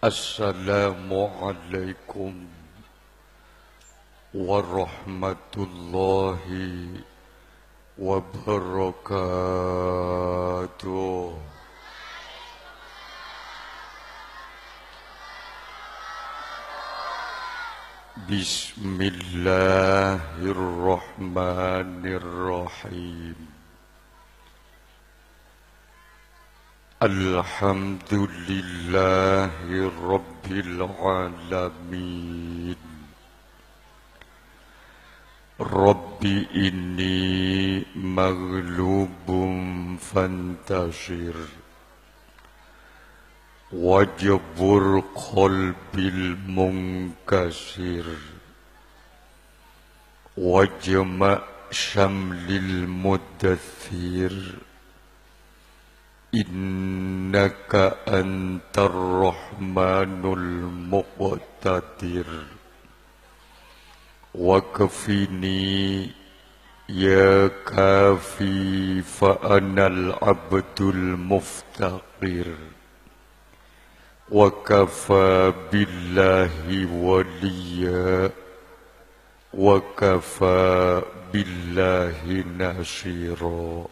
Assalamualaikum warahmatullahi wabarakatuh. Bismillahirrahmanirrahim. Alhamdulillahi rabbil alamin. Rabbi inni maghlubun fantasir wajbur qalbil munkasir wajma' syamlil mudaththir innaka antar rahmanul muqtadir wakfini ya kafi fa anal abdul muftaqir wa kafa billahi waliya wa kafa billahi nasira.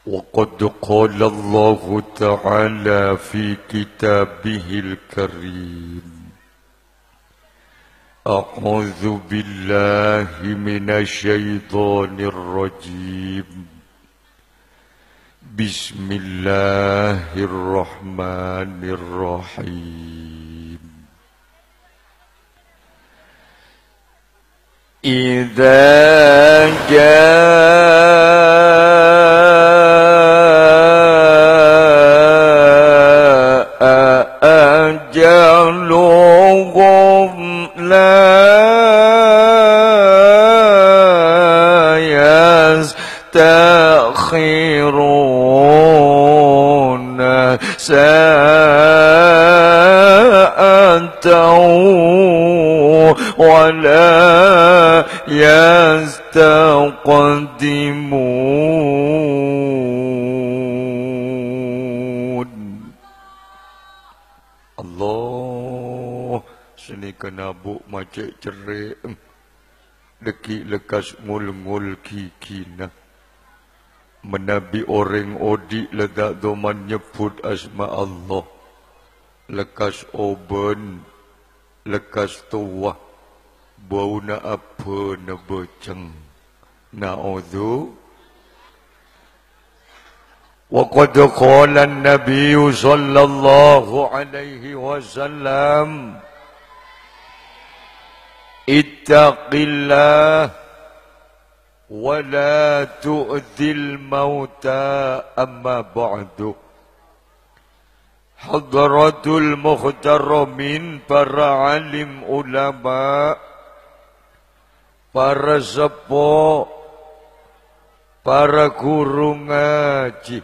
Wa qad qala Allah ta'ala fi kitabihil karim A'udzu billahi minasy syaithanir rajim. Bismillahirrahmanirrahim. Idza jaa ajaluhum la yastakhiruna sa'atan wa la yastaqdimun. Allah sini kena buk macet cerik deki lekas ngul-ngul kikina menabi orang odi ledak doman nyebut asma Allah lekas oben lekas tua bau na apa na beceng na'udzu. Wa qad qala an-nabiy sallallahu alaihi wasallam ittaqillah wa la tu'dhil mauta amma ba'du. Hadratul muhtaramin, para alim ulama, para sepuh, para guru ngaji.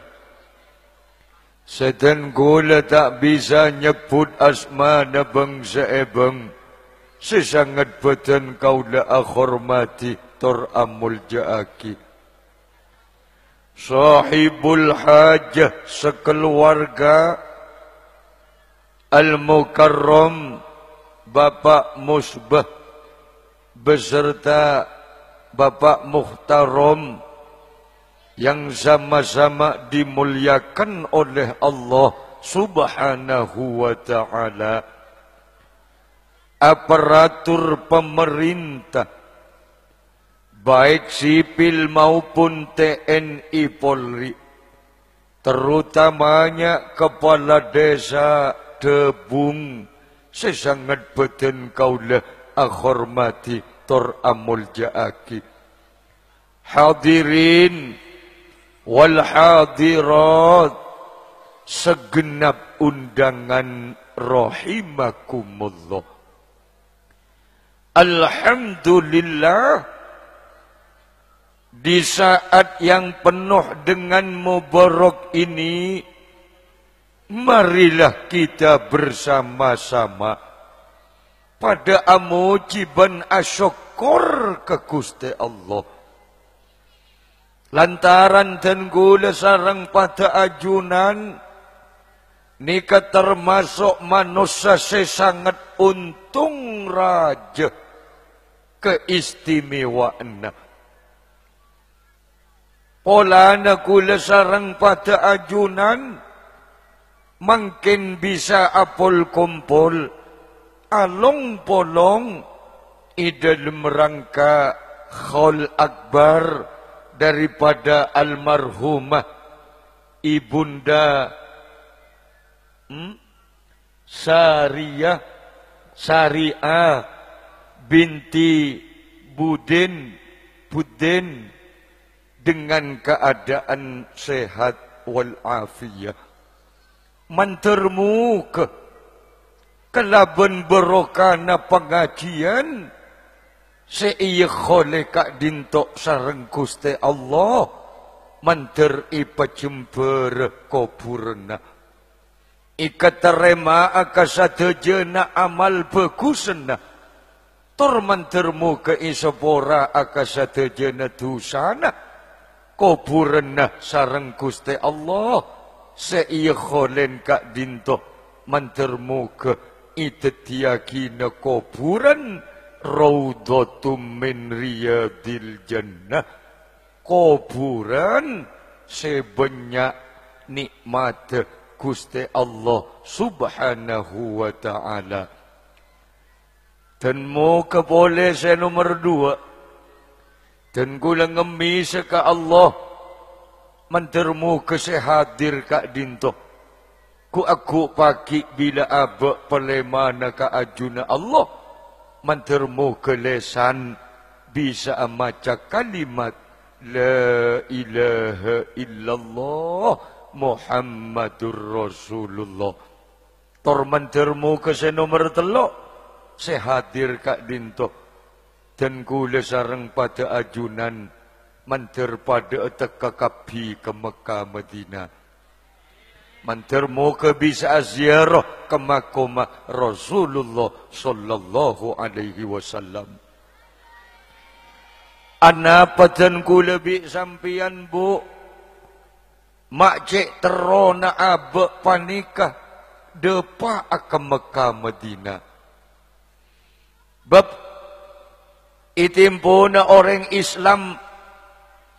Sedan gula tak bisa nyebut asma na bangsa ebeng. Sesangat badan kaula akhormati tor amul jaaki. Sahibul hajah sekeluarga Al-Mukarram Bapak Musbah beserta Bapak Muhtaram yang sama-sama dimuliakan oleh Allah Subhanahu wa ta'ala. Aparatur pemerintah baik sipil maupun TNI Polri, terutamanya kepala desa Debung, sesangat beten kaulah akhormati tor amul jaaki. Hadirin wal hadirat, segenap undangan rahimakumullah. Alhamdulillah, di saat yang penuh dengan mubarak ini, marilah kita bersama-sama pada amujiban asyukur ke Gusti Allah. Lantaran dan gula sarang pada ajunan Nika termasuk manusia sangat untung raja keistimewaan. Polana kula sarang pada ajunan mungkin bisa apol kumpul along polong dalam rangka Khaul Akbar daripada almarhumah Ibunda Sariah binti Budin dengan keadaan sehat walafiat. Mantermu kelaban berokana pengajian seiya khole kak dintok sareng Gusti Allah manter ipacemper kopurna ikaterema akasadejena amal bagusna tur mantermu ke isapora akasadejena dosana kopurna sareng Gusti Allah seiya kholen kak dintok mantermu ke itetiakina kopuran Raudhatum min riyadil jannah. Kuburan sebanyak nikmat Gusti Allah Subhanahu wa taala. Dan mo ka boleh saya nomor 2. Dan kula ngemis ka Allah mantermu kesehadir ka dinto. Ku aku pagi bila abak pelemana ka ajuna Allah. Mantermu kelesan bisa maca kalimat La ilaha illallah Muhammadur Rasulullah. Tor mantermu kese nomor 3 sehadir kak dinto. Dan kula sareng pada ajunan manter pada teka kapi ke Mekah Madinah. Mantermu ke bisa ziarah ke makomah Rasulullah sallallahu alaihi wasallam. Anapa dan ku lebih sampian bu mak cek terona abek panikah depa ke Mekah Madinah. Bab itimpuna orang Islam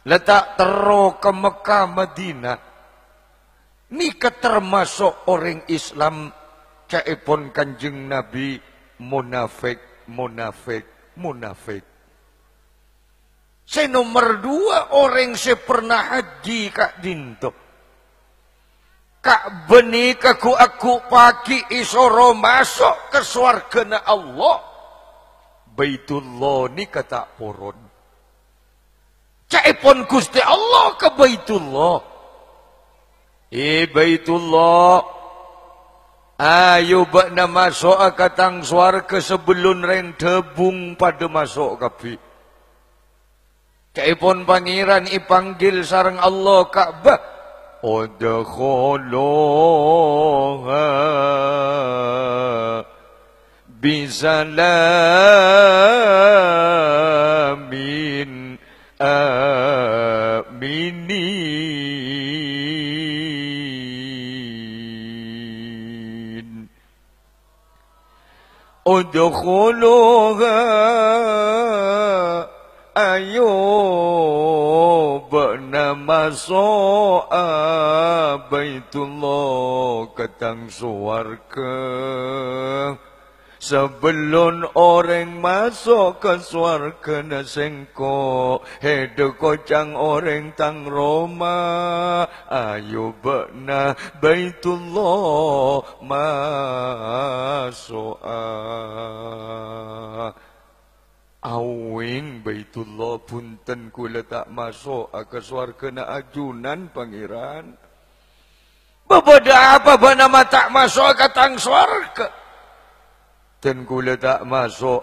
letak tero ke Mekah Madinah. Nika termasuk orang Islam caipun Kanjeng Nabi munafik. Saya nomor 2 orang saya pernah haji kak dinto. Kak beni kaku aku pagi isoro masuk ke swarga na Allah. Baitullah ni kata poron. Caipun Gusti Allah ke Baitullah. Baitullah ayo bak na masuk akatang swarga sebelum ren tebung pada masuk kapi. Kaipun pangeran ipanggil sareng Allah Ka'bah. Udkhuluha bisalamin aminin. Udkhuluha ayo bernama so'a Baitullah ketang suarga. Sebelum orang masuk ke suarga na sengko hede kocang orang tang Roma. Ayo berna Baitullah masu'a. Awing Baitullah punten kula tak masuk ke swarga na ajunan pangeran. Babada apa banama tak masuk ke tang swarga. Dan kula tak masuk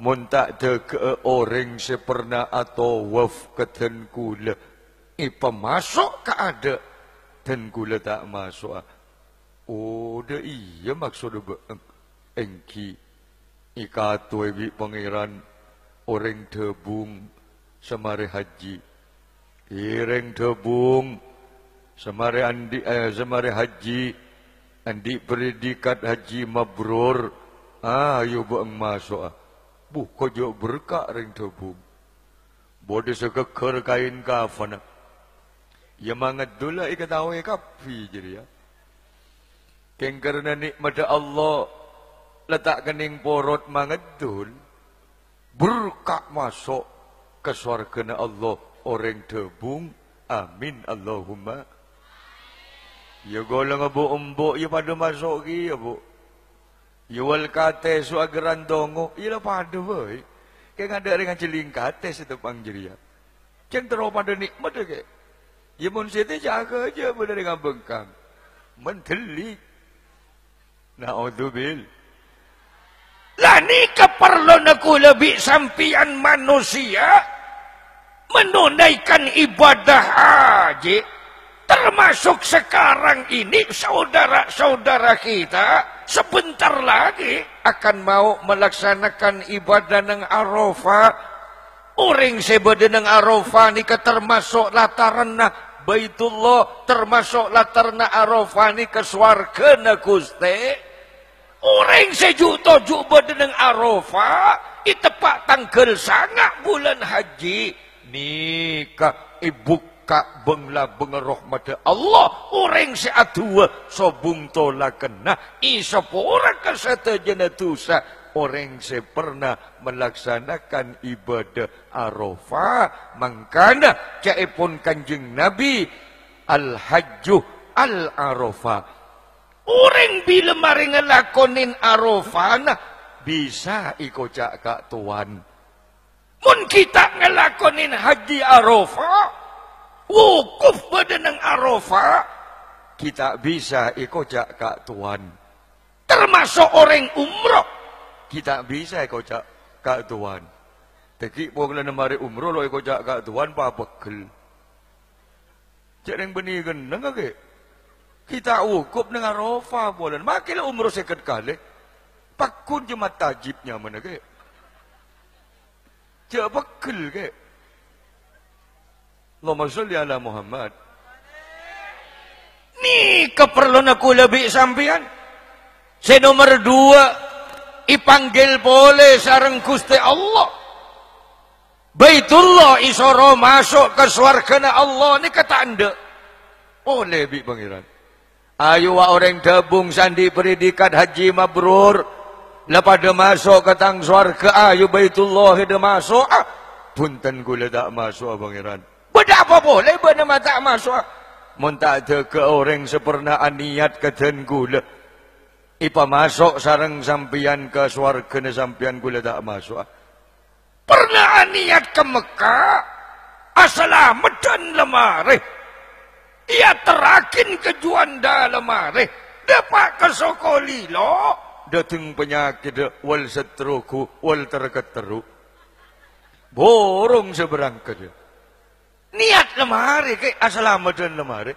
mun tak de ke orang sepernah atau waf ke ten kula. Pemasuk ke ada dan kula tak masuk. Oh dah iya maksud engki. Ikatu ebi pangeran orang tebung semari haji. Ireng tebung semari haji Andi predikat haji mabrur. Ayo buang masuk. Buka jauh berkak ring tebung. Bodoh sekeker kain kafan. Ya mangat dula ikatawe kapi jadi ya. Keng karena nikmat Allah letak kening porot mangadul berkak masuk ke surga Allah orang tebung. Amin Allahumma. Ya golang abu umbuk ya pada masuk ki ya bu. Ya wal kate su ageran dongo ya lah pada boy. Keng ada dengan celing kate situ pangjeri ya. Keng terlalu pada nikmat ke. Ya mun sete jaga aja bener dengan bengkang. Mentelik. Na'udzubil. Lah ni keperluan aku lebih sampian manusia menunaikan ibadah haji, termasuk sekarang ini saudara-saudara kita sebentar lagi akan mau melaksanakan ibadah nang Arafah. Orang sebeda nang Arafah ni termasuk lataran Baitullah, termasuk latarna Arafah ni ke swarga na Gusti. Orang sejuta juba dengan Arafah, itepak tanggal sangat bulan haji. Nikah ibu kak bengla bengeroh mata Allah. Orang seatua sobung tolak kena. Isapora kesata jenatusa. Orang se pernah melaksanakan ibadah Arafah. Mangkana caipun kanjeng Nabi Al-Hajjuh Al-Arafah. Orang bila mari ngelakonin Arafah bisa ikocak kak tuan. Mun kita ngelakonin haji Arafah, wukuf badan Arafah, kita bisa ikocak kak tuan. Termasuk orang umroh, kita bisa ikocak kak tuan. Teki pokoknya mari umroh lo ikocak kak tuan pa pegel. Jarang benih geneng ke? Kita wukuf dengan Arafah bulan. Makilah umroh sekali kali. Pakun cuma tajibnya mana ke? Cak pegel ke? Allahumma sholli ala Muhammad. Ni keperluan aku lebih sampian. Saya nomor 2. Ipanggil boleh sareng Gusti Allah. Baitullah isoro masuk ke swarga Allah ni kata anda. Boleh bi pangeran. Ayo orang tabung sandi predikat haji mabrur. Lepas dia masuk ke tang swarga, ayo Baitullah dia masuk. Punten gula tak masuk pangeran. Benda apa boleh benda tak masuk. Mun tak ada ke orang sepernaan niat ke ten gula. Ipa masuk sarang sampian ke swarga ni sampian gula tak masuk. Pernah niat ke Mekah. Assalamat dan lemari. Ia terakin ke Juanda lemari. Dapat ke Sokolilo. Datang penyakit wal setruku wal terketeru. Borong seberang ke dia. Niat lemari ke aslamatan lemari.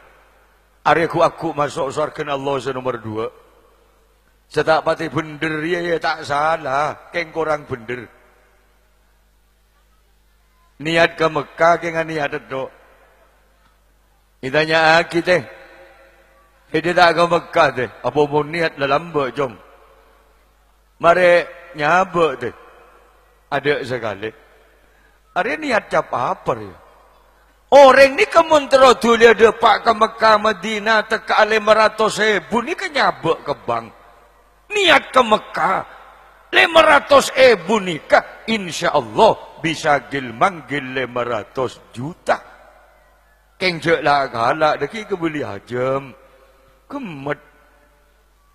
Hari aku masuk surga Allah nomor 2. Setak pati bener ya tak salah. Keng korang bener. Niat ke Mekah keng niat itu. Itanya aki teh. Dia tak ke Mekah teh. Apa mau niat lambat jom. Mari nyabak teh. Ada sekali. Ada niat cap apa ya? Orang ni kemuntero dulu ada pak ke Mekah Madinah teka 500.000 ni ke nyabak ke bank. Niat ke Mekah 500.000 nikah insya Allah bisa manggil 500 juta. Kengjek lah galak deki kebeli hajam. Kemet.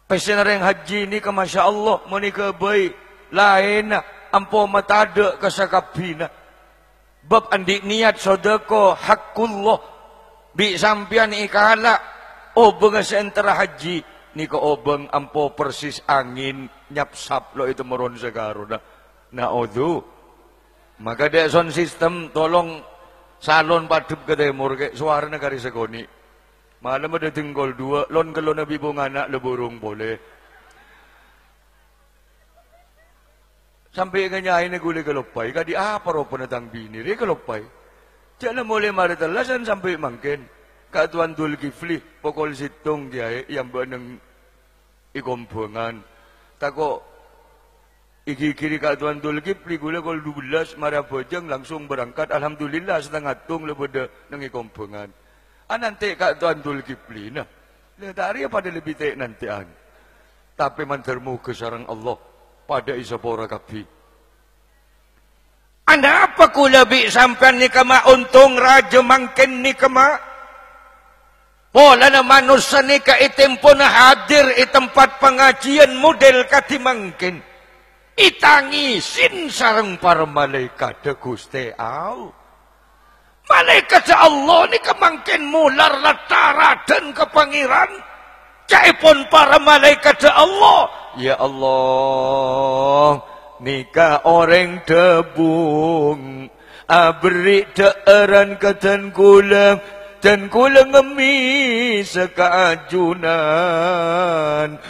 Pesen orang haji ni ke Masya Allah. Mani ke baik. Lain ampo mata ada kesakapina. Bab andik niat sodako hakullah. Bi sampian ikalak. Obeng sentera haji. Ni ke obeng ampo persis angin. Nyapsap lo itu meron segaro. Na'udhu. Maka dia sound system tolong salon padup ke timur ke suara negari segoni. Malam ada tinggal 2. Lon kalau nabi bunga anak leburung boleh. Sampai kanya ini guli kelopai. Kadi apa ropo natang bini. Dia kelopai. Jangan mulai maritalasan sampai mangkin. Katuan Dul Kifli. Pokol situng dia yang beneng ikombengan. Tako iki kiri ka Tuan Zulkifli gula kol 12 mara bojeng langsung berangkat alhamdulillah setengah tung lebeda nang ikombengan. Nanti ka Tuan Zulkifli nah. Letari pada lebih tek nantian. Tapi mantermu ke sarang Allah pada isapora kapi. Anda apa ku lebih sampai ni kama untung raja mangken ni kama? Pola na manusia ni ka itempo na hadir i tempat pengajian model kati mangken. Itangisin sarang para malaikat de Gusti au. Malaikat Allah ni kemangkin mular lataradan ke pangeran. Caipun para malaikat Allah. Ya Allah, nika orang debung. Abri deeran katan kula. Dan kula ngemi sekajunan.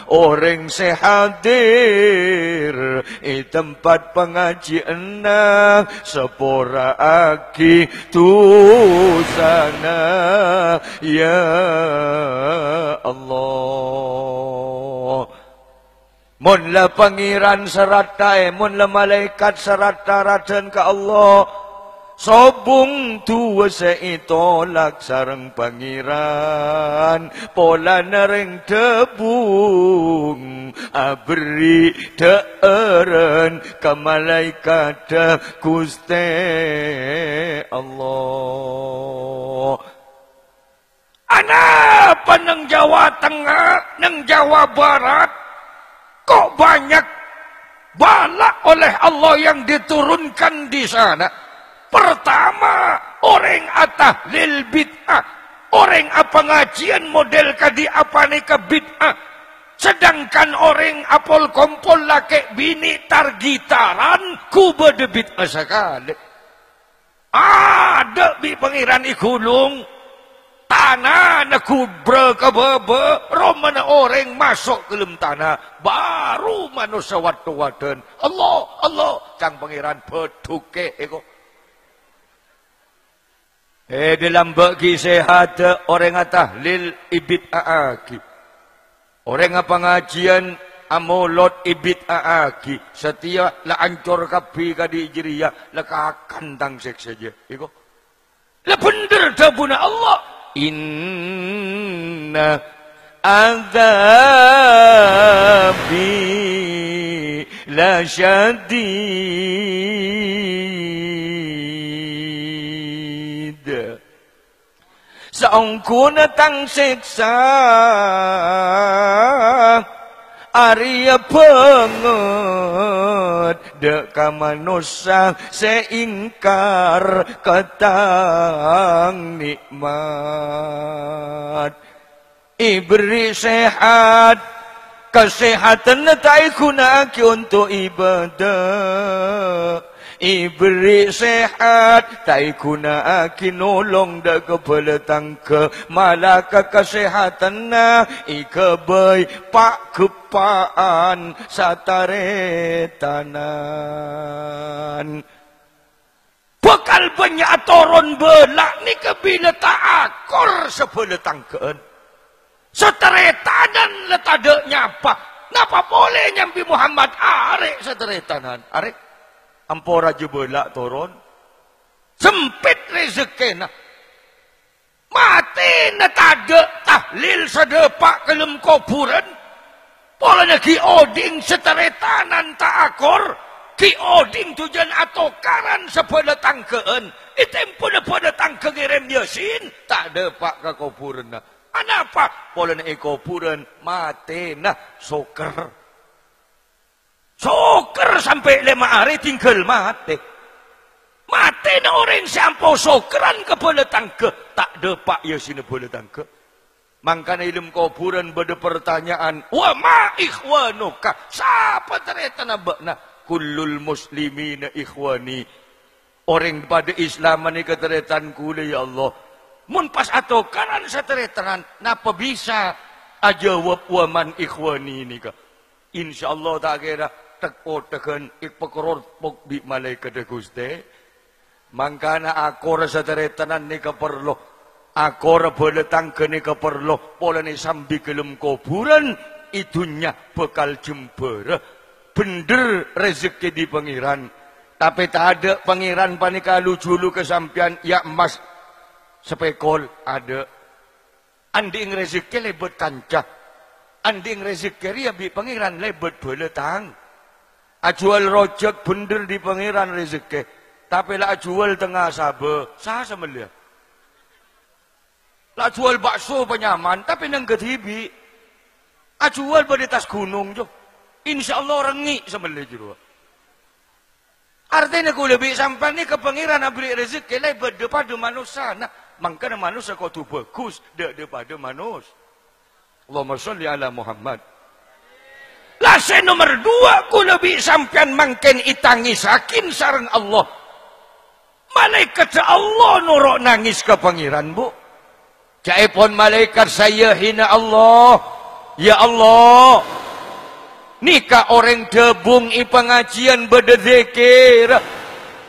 Orang sehadir di tempat pengajian sepora aki tu sana. Ya Allah. Mun la pangeran seratai, mun la malaikat serataradan ke Allah. Sobung tua seitolak sarang pangeran. Pola nereng tebung. Abri deeren ke malaikat Gusti Allah. Apa nang Jawa Tengah, nang Jawa Barat, kok banyak bala oleh Allah yang diturunkan di sana? Pertama, orang atahlil bid'ah. Orang apa ngajian model kadi apa ni ke bid'ah. Sedangkan orang apol kompol laki bini tar gitaran kubede bid'ah sekali. Ada bi pangeran ikulung. Tanah na kubra ke bebe. Romana orang masuk ke dalam tanah. Baru manusia watu-watan. Allah, Allah. Cang pangeran petuke eko. Dalam bagi sehat orang tahlil ibid aaki. Orang pengajian amolot ibid aaki. Setia la ancor kapi kadi jiriya la kakandang seks saja. Iko. La bener dabuna Allah. Inna azabi la syadid. Saungku natang siksa Arya penget deka manusia seingkar ketang nikmat. Iberi sehat, kesehatan tak gunaki untuk ibadah. Iberi sehat, tak gunaki nolong dak kebeletang ke malaka kesehatan na ikebai pak kepaan sataretanan. Bekal banyak toron belak ni kebila tak akor sebeletang keun. Sataretanan letada nyapa. Napa boleh nyambi Muhammad arek sataretanan? Arek ampora jebelak toron. Sempit rezeki na. Mati na tada tahlil sedepak kelem kuburan. Polanya ki oding seteretanan tak akor. Ki oding tujuan atau karan sepeda tangkeun. Itempo na pada tangke ngirim yasin. Tak ada pak ke kuburan na. Anapa? Polanya kuburan mati na soker. Soker sampai 5 hari tinggal mati. Mati na orang siampau sokeran ke bola tangke. Tak ada pak ya sini bola tangke. Mangkana ilmu kuburan beda pertanyaan. Wa ma ikhwanuka. Siapa ternyata nabakna. Kullul muslimina ikhwani. Orang pada Islam ni keteretan kule ya Allah. Mun pas atau kanan seteretan. Napa bisa ajawab wa man ikhwani ni ka. InsyaAllah tak kira. Tekan ikpakoror pok bi malaikat Gusti. Mangkana akor sa teretanan ni kaperlo. Akor boletang ke ni kaperlo. Pola ni sambi kelum kuburan. itunya bekal jember. Bener rezeki di pangeran. Tapi tak ada pangeran panika lucu-lu kesampian ya emas spekol ada. Anding rezeki lebet kancah. Anding rezeki ria bi pangeran lebet beletang. Ajual rojak bener di pangeran rezeki. Tapi lah jual tengah sabe, sah sama dia. Lah jual bakso penyaman, tapi nang ketibi. Ajual pada tas gunung jo. InsyaAllah rengi sama dia juga. Artinya aku lebih sampai ni ke pangeran abri rezeki lebih daripada manusia. Nah, makanya manusia kau tu bagus daripada manusia. Allahumma salli ala Muhammad. Lase nomor 2 aku lebih sampai mangken itangi sakin sarang Allah. Malaikat Allah nuruk nangis ke pangeran bu. Jaipun malaikat saya hina Allah. Ya Allah. Nikah orang debung i pengajian berdezekir.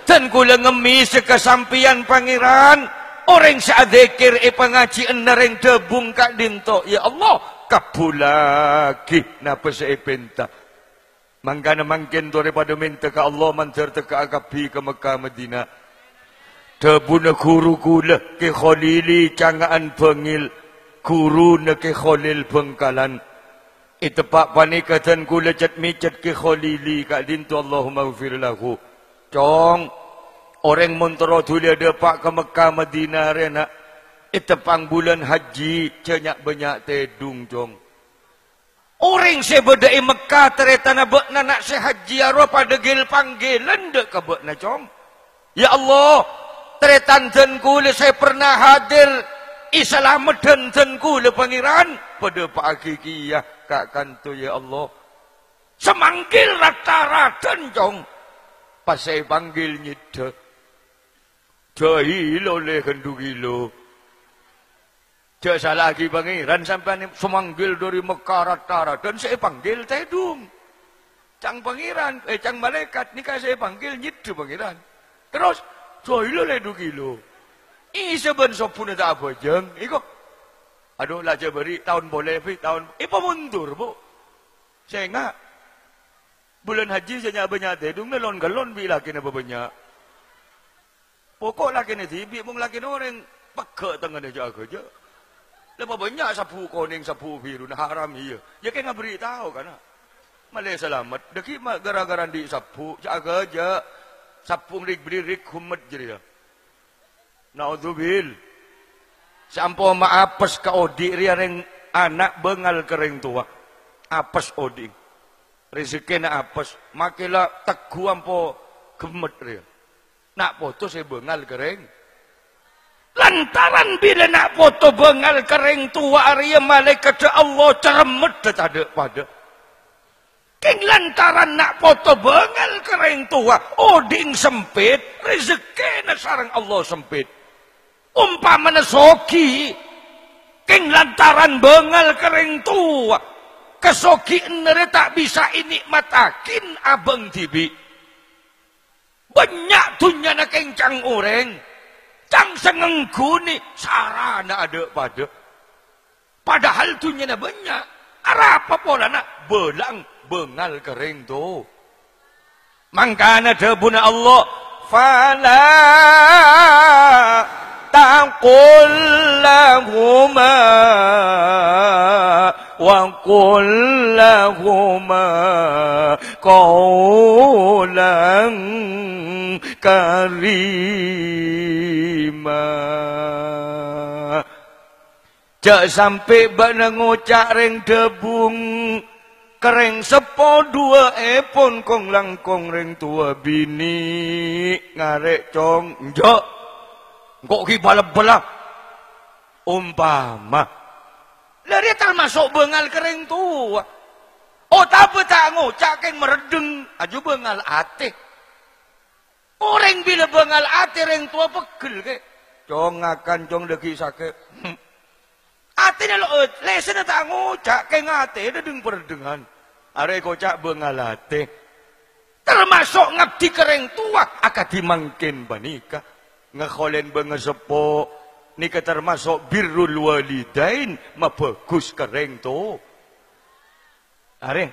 Dan kula ngemis kesampian pangeran. Orang seadzekir i pengajian nareng debung kak dinto. Ya Allah. Kapulagi. Napa saya pinta. Mangkana mangkin daripada minta ke Allah. Mantar teka akapi ke Mekah Madinah. Debuna guru kula ke Khalili cangaan pengil. Guru na ke Khalil Bengkalan. Itepak panikatan kula cat micet ke Khalili kak dintu Allahumma ghafir lahu. Cong orang montoro tulia depak ke Mekah Madinah rena. Itepang bulan haji cenyak banyak tedung cong. Orang sebedai Mekah teretana bekna nak sehaji aro pada gil panggilan dek ke bekna cong. Ya Allah, teretan dan kula saya pernah hadir isalamat dan kula pangeran pada pagi kiyah. Kak kanto ya Allah. Semanggil rata-rata cong. Pas saya panggil nyida. Jahilo le kendu gilo. Jasa lagi pangeran sampai semanggil dari Mekah rata-rata. Dan saya panggil tedung. Cang pangeran. Cang malaikat. Nikah saya panggil nyida pangeran. Terus. Jahilo le du gilo. Isa ben sopuna tak apa jeng. Iko. Aduh, lah beri tahun boleh, tahun... Ipa mundur, bu. Saya enggak. Bulan haji saya banyak tedung, nelon galon bila kena banyak. Pokok laki ni tibi, mung laki ni orang pekak tengah dia jaga je. Lepas banyak sapu kuning, sapu biru, nah haram iya. Ya kena beri tahu kan. Malay selamat. Deki gara-gara di sapu, jaga je. Sapu beri rik humat je dia. Naudzubil. Sampo maapes ka odi riareng anak bengal kering tua. Apes odi. Rezeki na apes. Makila teguh ampo gemet ria. Nak foto saya bengal kering. Lantaran bila nak foto bengal kering tua ria malaikat Allah ceremet ada pada. King lantaran nak foto bengal kering tua. Oding sempit. Rezeki na sarang Allah sempit. Umpamana soki king lantaran bengal kering tua kesoki nere tak bisa inikmatakin abang tibi banyak tunya na kencang orang cang sengengguni sarana ada pada padahal tunya na banyak arapa pola nak belang bengal kering tu mangkana debuna Allah fala تقل لهما وقل لهما قولا كريما. Jak sampai bana ngocak reng debung kering sepo dua epon kong langkong reng tua bini ngarek cong njok kok kibala belah umpama lah dia termasuk bengal kering tua. Oh tapi tak ngocak keng meredeng aju bengal ate. Orang bila bengal ate reng tua pegel ke cong akan cong deki sakit ate na lo lesen tak ngocak keng ate dedeng peredengan are kocak bengal ate termasuk ngabdi kering tua akad dimangkin banika ngekholen bengesepo nika termasuk birrul walidain mabagus kering to Are,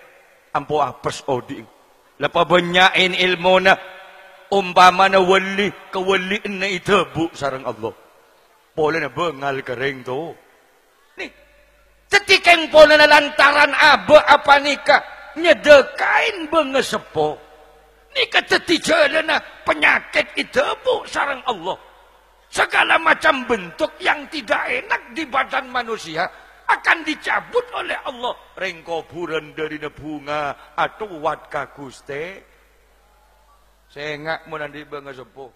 ampo apes odi. Lapa banyain ilmu na umpama na wali, kawaliin na itabu sarang Allah. Pola na bengal kering to. Ni, ketikeng pola na lantaran aba apa nikah, nyedekain bengesepo. Ni ketetijalan na penyakit itabu sarang Allah. Segala macam bentuk yang tidak enak di badan manusia akan dicabut oleh Allah. Rengko buran dari bunga atau wat ka Guste. Sengak mo nanti bangga sepo.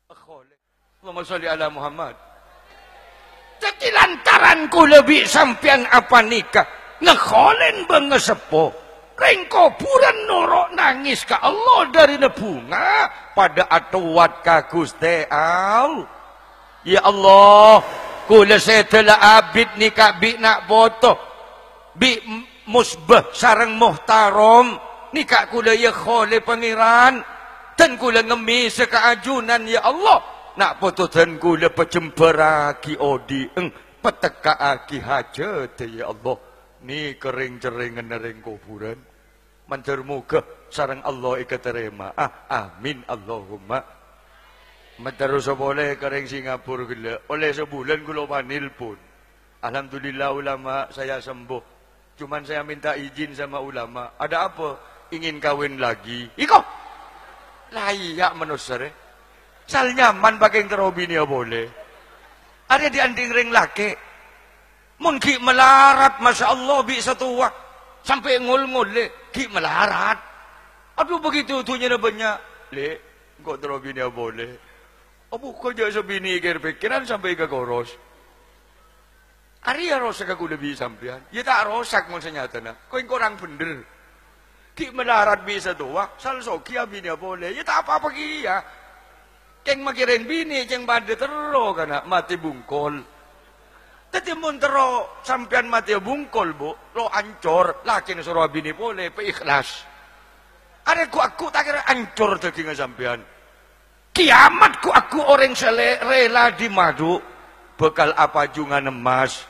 Allahumma sholli ala Muhammad. Jadi lantaranku lebih sampian apa nikah. Ngekholen bangga sepo. Rengko buran norok nangis ke Allah dari bunga pada atau wat ka Guste al. Ya Allah. Kula saya telah abid ni kak bi nak botoh. Bi musbah sarang muhtaram. Ni kak kula ya khole pangeran. Dan kula ngemis keajunan ya Allah. Nak botoh dan kula pecemperaki odi. Petekaaki hajat ya Allah. Ni kering ceringan nering kuburan. Mantermuka sarang Allah ikaterima. Amin Allahumma. Terus boleh kering Singapura gila. Oleh sebulan gula panil pun. Alhamdulillah ulama saya sembuh. Cuman saya minta izin sama ulama. Ada apa? Ingin kawin lagi. Iko. Layak manusia. Sal nyaman pakai terobi ni boleh. Ada di anding ring laki. Mungkin melarat. Masya Allah bisa tua. Sampai ngul-ngul le. Ki melarat. Aduh begitu tuhnya banyak. Le. Kok terobi ni boleh. Abu kau jangan sebini kira pikiran sampai ke koros. Ari ya rosak aku lebih sampean. Ya tak rosak maksudnya tanah. Kau yang orang bener. Ki melarat bisa doa. Sal soki bini boleh. Ya tak apa-apa kia. Keng makirin bini ceng bade terro kana mati bungkol. Tadi mun terro sampean mati bungkol bu. Lo ancor. Laki suruh bini boleh. Pe ikhlas. Ada aku tak kira ancor daging sampean. Kiamatku aku orang rela di madu. Bekal apa jungan emas.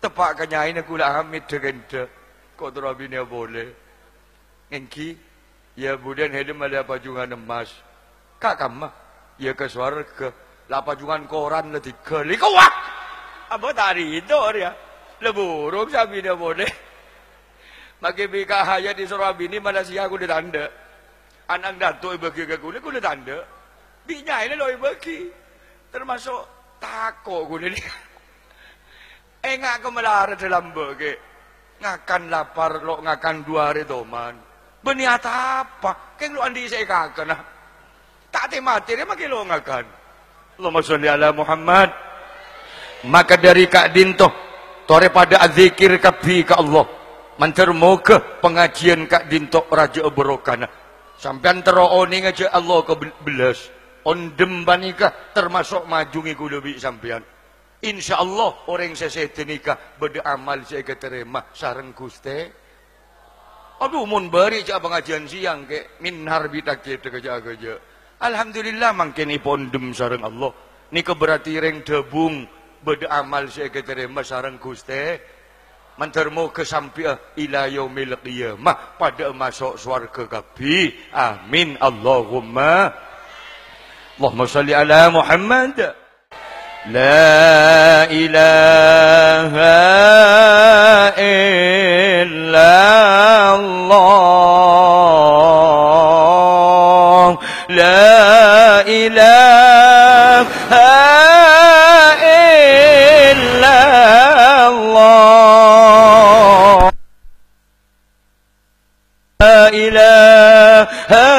Tepak kenyain aku lah hamid dengan de. Kau terabini boleh. Engki. Ya budan hedem ada apa jungan emas. Kak kamah. Ya ke suara ke. Lapa jungan koran lah tiga. Liko wak. Apa tadi itu dia. Leburuk sabi dia boleh. Maki bika haya di Surabini Malaysia aku ditanda. Anak datuk bagi ke kulit aku ditanda. Binyai loh bagi. Termasuk takut aku ni. Ngak kemelarat dalam bagi. Ngakan lapar lo ngakan 2 hari doman. Berniat apa? Keng lo andi saya kakan lah. Tak mati dia makin lo ngakan. Allahumma sholli ala Muhammad. Maka dari Kak Dinto. Tore pada azikir kabi ke Allah. Mantermoga pengajian Kak Dinto Raja Berokana. Sampai antara oni ngaja Allah ke belas. Ondem banika termasuk maju ngiku lebih sampean. InsyaAllah orang sesete nikah beramal saya keterima sareng Guste. Aduh mun bari cak pengajian siang ke minar bitak kita kerja. Alhamdulillah makin ipondem sareng Allah. Ni keberati reng debung beramal saya keterima sareng Guste. Mantermo kesampia ila yaumil qiyamah pada masuk swarga kabi. Amin Allahumma. Allahumma salli ala Muhammad. La ilaha illallah. La ilaha illallah. La ilaha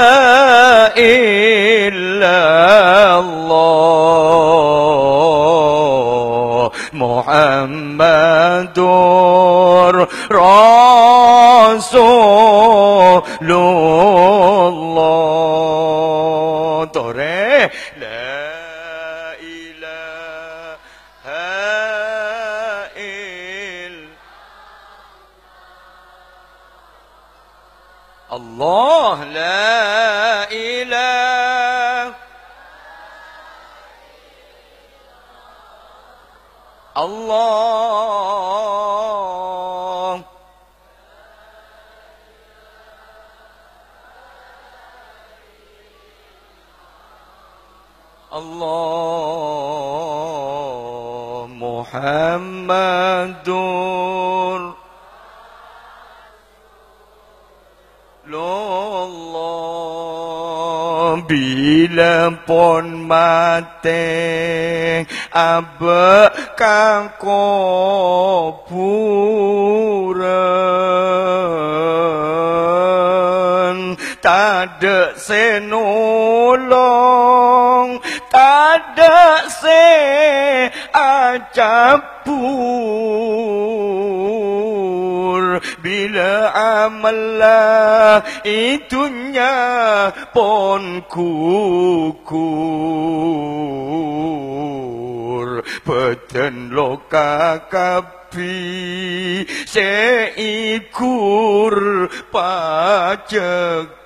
illallah Muhammadur Rasulullah. Tore la ilaha Allah la ilaha Allah Allah Muhammadur Allah bila pon mate abe kang kuburan tada senolong tada se acapur bila amalah itunya pon kukur peten loka kapi seikur pacekur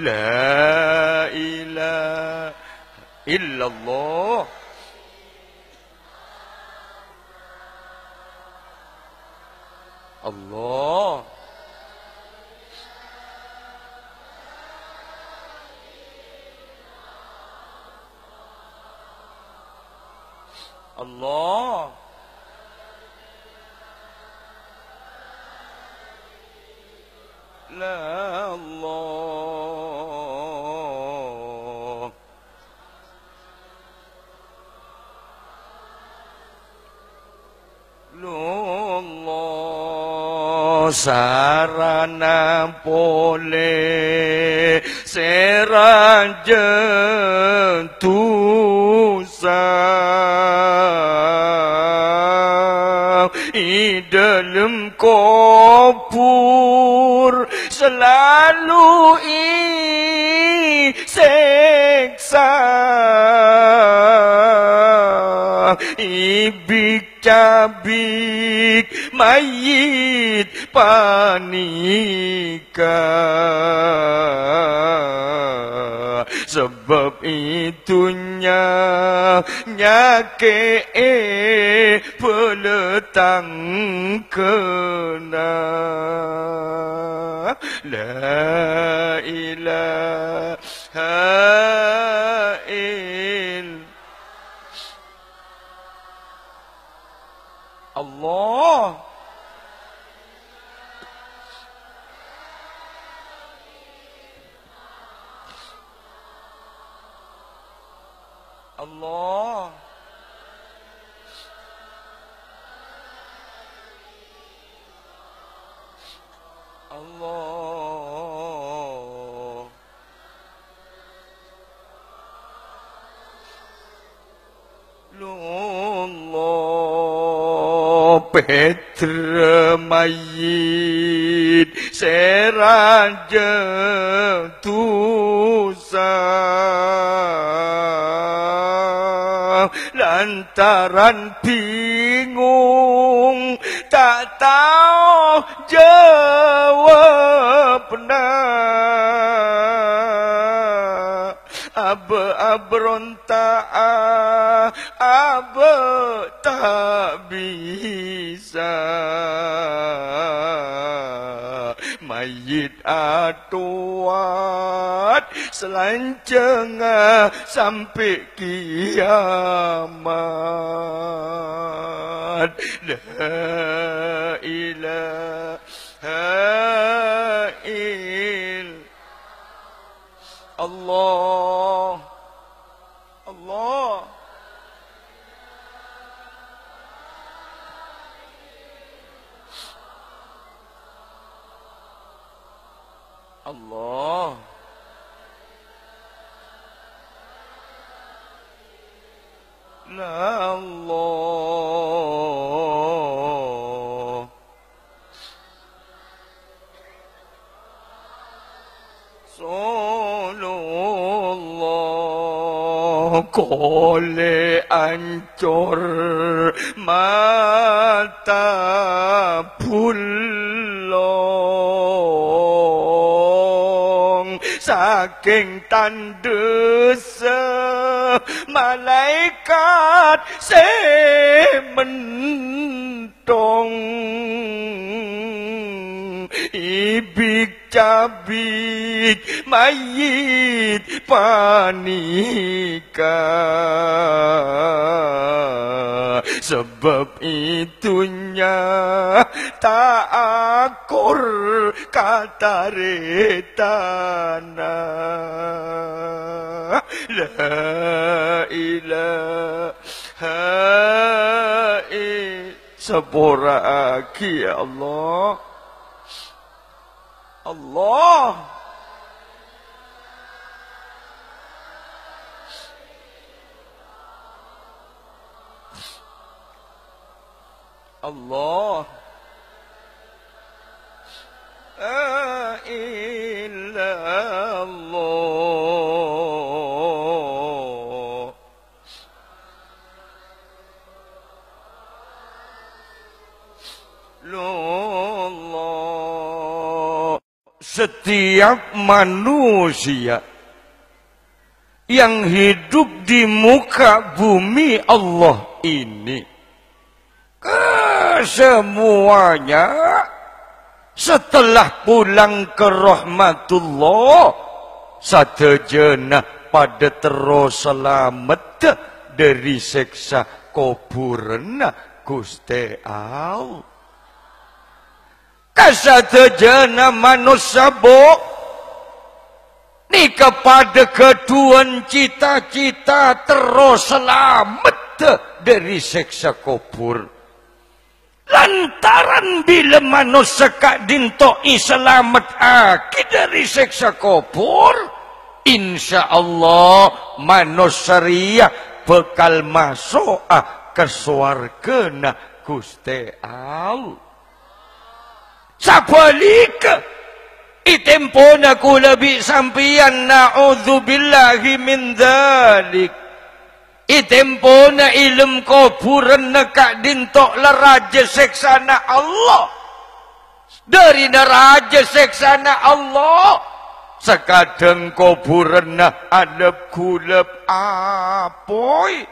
la ilaha illallah Allah Allah la Allah Allah sarana pole seraja tusa i dalam kubur selalu i seksa ibik cabik mayit panika sebab itunya nyake peletang kena la ilaha illallah Allah Allah Allah Lullah Petra mayit seraja tusa lantaran bingung tak tahu jawabnya abronta tak bisa mayit atuat selanceng sampai kiamat la ilaha illallah Allah Allah la Allah Sallallahu kole ancur mata pullong saking tandes malaikat sementong ibik cabik mayit panika. Sebab itunya tak akur kata retana. La ilaha illallah. Sepora aki ya Allah. Allah. Allah. La illallah. Allah. Setiap manusia yang hidup di muka bumi Allah ini, kesemuanya setelah pulang ke rahmatullah sadejana pada terus selamat dari seksa kuburan Gusti Allah. Kasadejana manusia ni kepada keduan cita-cita terus selamat dari seksa kubur. Lantaran bila manusia kak dintoi selamat aki dari seksa kubur, insya Allah manusia bekal masuk ke swarga na Gusti Allah. Sabalik itempona kula bi sampian na'udzubillahi min dzalik. Itempona ilm kuburan nak dintok leraja seksana Allah. Dari neraja seksana Allah. Sekadang kuburan adab kulab apoi.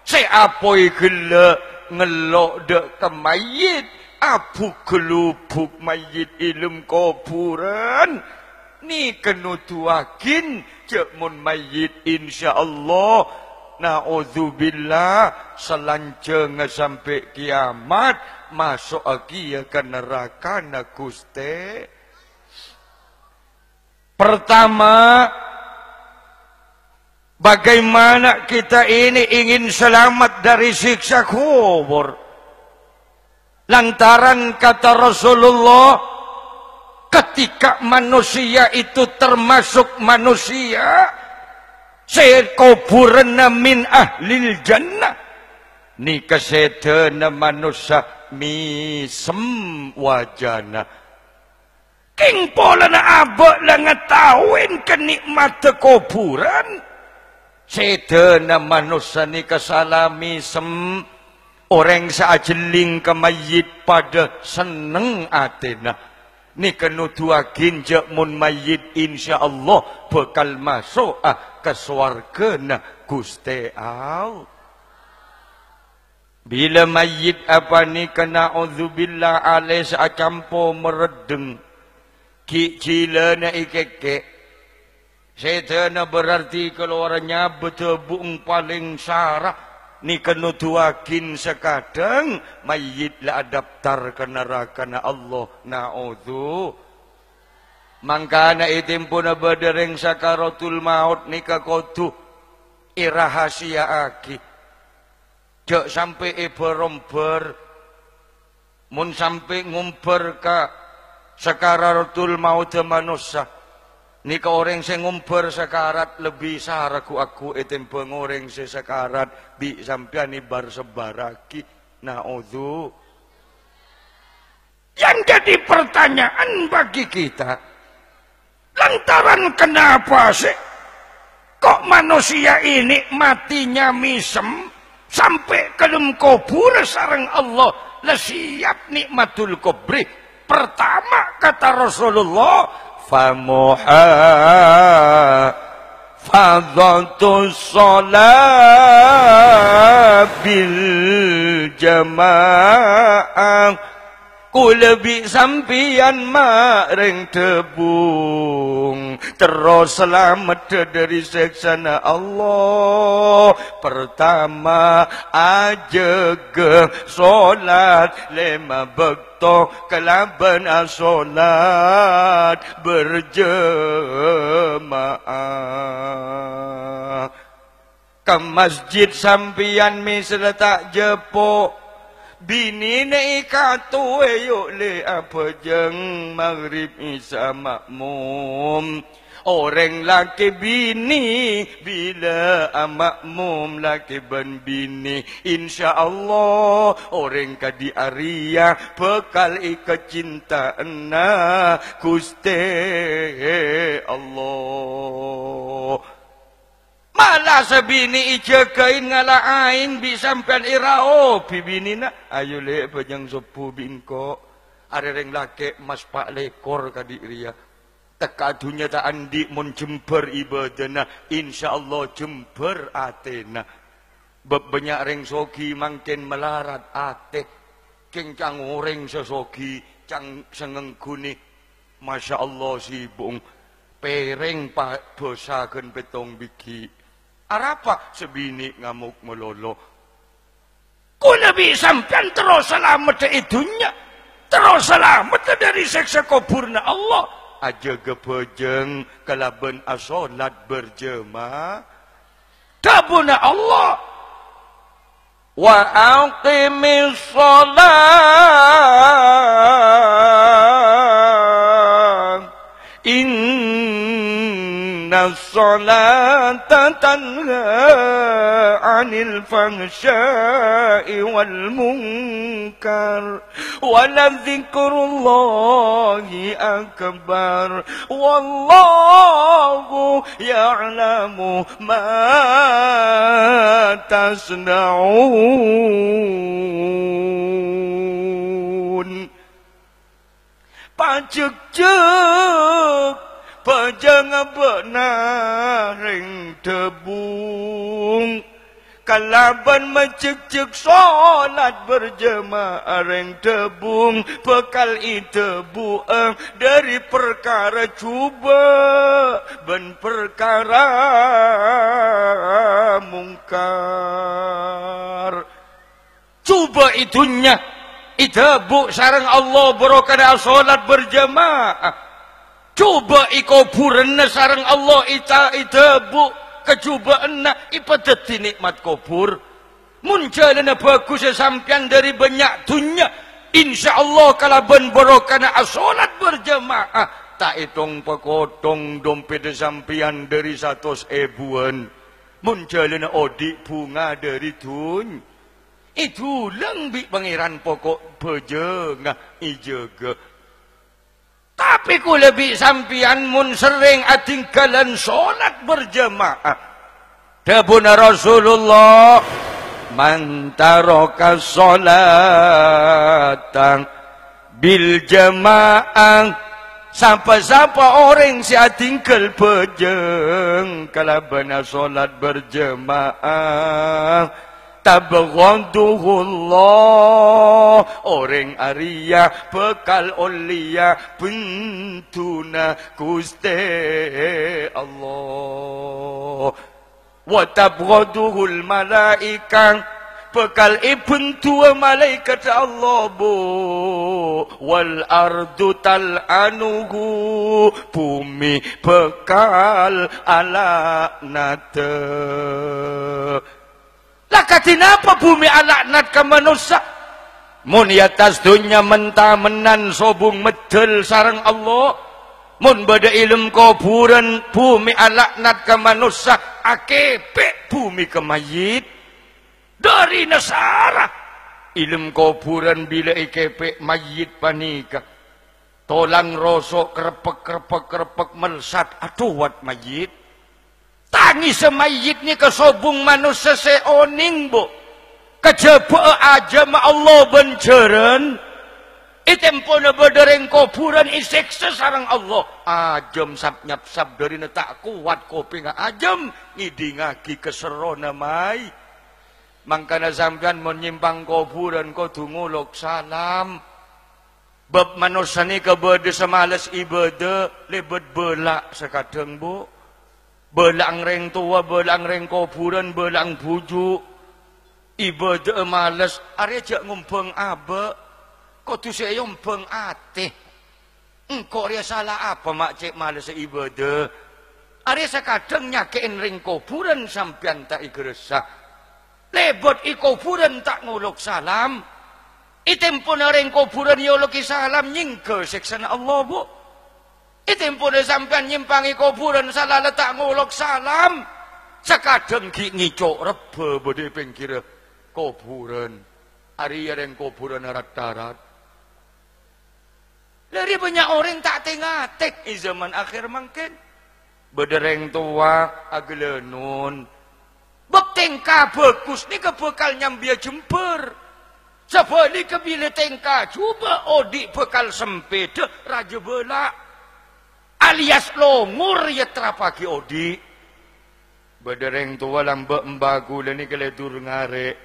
Se apoi gela ngelok dek kemayit. Apu kelupuk mayit ilm kuburan. Ni kenutuakin cek mun mayit insyaallah. Na'udzubillah selanceng sampai kiamat masuk lagi ke neraka na Gusti. Pertama, bagaimana kita ini ingin selamat dari siksa kubur. Lantaran kata Rasulullah, ketika manusia itu termasuk manusia, sekuburan min ahlil jannah. Ni kesedana manusia misem wajana. King pola na abak lang ngatawin kenikmat kuburan. Sedana manusia ni kesalami sem. Orang saajeling ke mayit pada seneng atena. Ni kenutuakin je mun mayit insyaallah bekal masuk ke swarga na Gusti Allah. Bila mayit apa ni kena auzubillah alaih saacampo meredeng. Kicila na ikeke. Setana berarti keluarnya betebung paling sarah. Ni kenutuakin sekadang mayit la daftar ke neraka na Allah na'udzu. Mangkana itimpuna badereng sakaratul maut ni kakotu irahasia aki. Jok sampai iberomber mun sampai ngumper ka sakaratul maut manusia. Ni ka orang sing ngumper sekarat lebih saraku aku itempo ngoreng se sekarat bi sampean ibar sebaraki na'udzu. Yang jadi pertanyaan bagi kita, lantaran kenapa sih kok manusia ini matinya misem sampai ke dalam kubur sareng Allah la siap nikmatul kubri. Pertama kata Rasulullah, fadhatus shalah bil jamaah Ku lebih sampian maring tebung terus selamat dari seksana Allah. Pertama ajege solat lema bekto kelaban solat berjemaah. Ke masjid sampian misal tak jepok bini ne ikatu yuk le apa jeng maghrib isya makmum. Orang laki bini bila makmum laki ben bini insya-Allah orang kadi aria bekal kecintaan na Gusti Allah. Malah sebini ijekain ngalain bisampan irao bibini na ayo le pejang sopu binko are reng lake mas pak lekor kadi ria teka dunya ta andi mun jember ibadana insyaallah jember atena bebanyak reng sogi mangken melarat ate kengkang oreng sesogi cang sengengguni masyaallah sibung pereng pak bosakeun petong biki arapa sebini ngamuk melolo. Ku nabi sampean terus selamat dari dunia, terus selamat dari siksa kuburna Allah. Aja gepejeng kalaban asolat berjemaah. Tabuna Allah. Wa aqimis shalah. Inna sholata tanha anil fahsya'i wal munkar wa ladzikrullahi akbar wallahu ya'lamu ma tasna'un. Pacek-cek pejang benar ring tebung kalaban macek-cek solat berjemaah ring tebung bekal itebu dari perkara cuba ben perkara mungkar. Cuba itunya itebu sareng Allah berokana solat berjemaah. Coba ikuburan sareng Allah itebu kecubaan ipadati nikmat kubur. Munculana bagus sampian dari banyak dunia. InsyaAllah kalaban barokana asolat berjemaah. Tak hitung pekotong dompet sampian dari 100 ribuan. Munculana odik bunga dari dunia. Itu lembik pangeran pokok bejengah ijaga. Tapi ku lebih sampian mun sering atinggalan solat berjemaah. Dabuna Rasulullah man taraka sholatan bil jamaah. Siapa-siapa orang si atinggal bejeng kalabana solat berjemaah. Tabghaduhullah orang Arya bekal olia bentuna Gusti Allah. Wa tabghaduhul malaikah bekal ibentua malaikat Allah bu wal ardu tal'anuhu bumi bekal alaknata. Lakatinapa bumi alaknat ke manusia? Mun atas dunia mentah-menan sobung medel sarang Allah. Mun bada ilm kuburan bumi alaknat ke manusia. Akepek bumi ke mayit. Dari nasara. Ilm kuburan bila ikepek mayit panika. Tolang rosok krepek melesat. Aduh wat mayit. Tangi semayitnya ke sobung manusia seoning bu. Kejaba aja ma Allah benceren. Itempona berdereng kuburan isiksa sarang Allah. Ajem sap-nyap-sap dari tak kuat kopi nga ajem. Ngidingaki keserona mai. Mangkana sampean menyimpang kuburan kau tungulok salam. Bab manusia ni kebeda semalas ibadah, lebet belak sekadang bu. Belang reng tua, belang reng kuburan, belang bujuk. Ibadah malas, are jak ngumpeng abe. Kau tu saya ngumpeng ate. Engkau dia salah apa mak cek malas ibadah. Are sekadang nyakein reng kuburan sampian tak igeresah. Lebet i kuburan tak nguluk salam. Itempun orang kuburan yoloki salam nyingke seksana Allah bu. Itempun sampean nyimpangi kuburan salah letak ngulok salam. Sekadang ngicok rebe bode pengkira kuburan. Hari yang kuburan arat-arat. Lari banyak orang tak tengatek di zaman akhir mungkin. Bedereng tua aglenun. Bab tengka bagus ni kebekal nyambia jemper. Sebalik kebila tengka cuba odik bekal sempit raja belak alias longur ya terapaki odik bedereng tua lambak embagula ni keledur ngare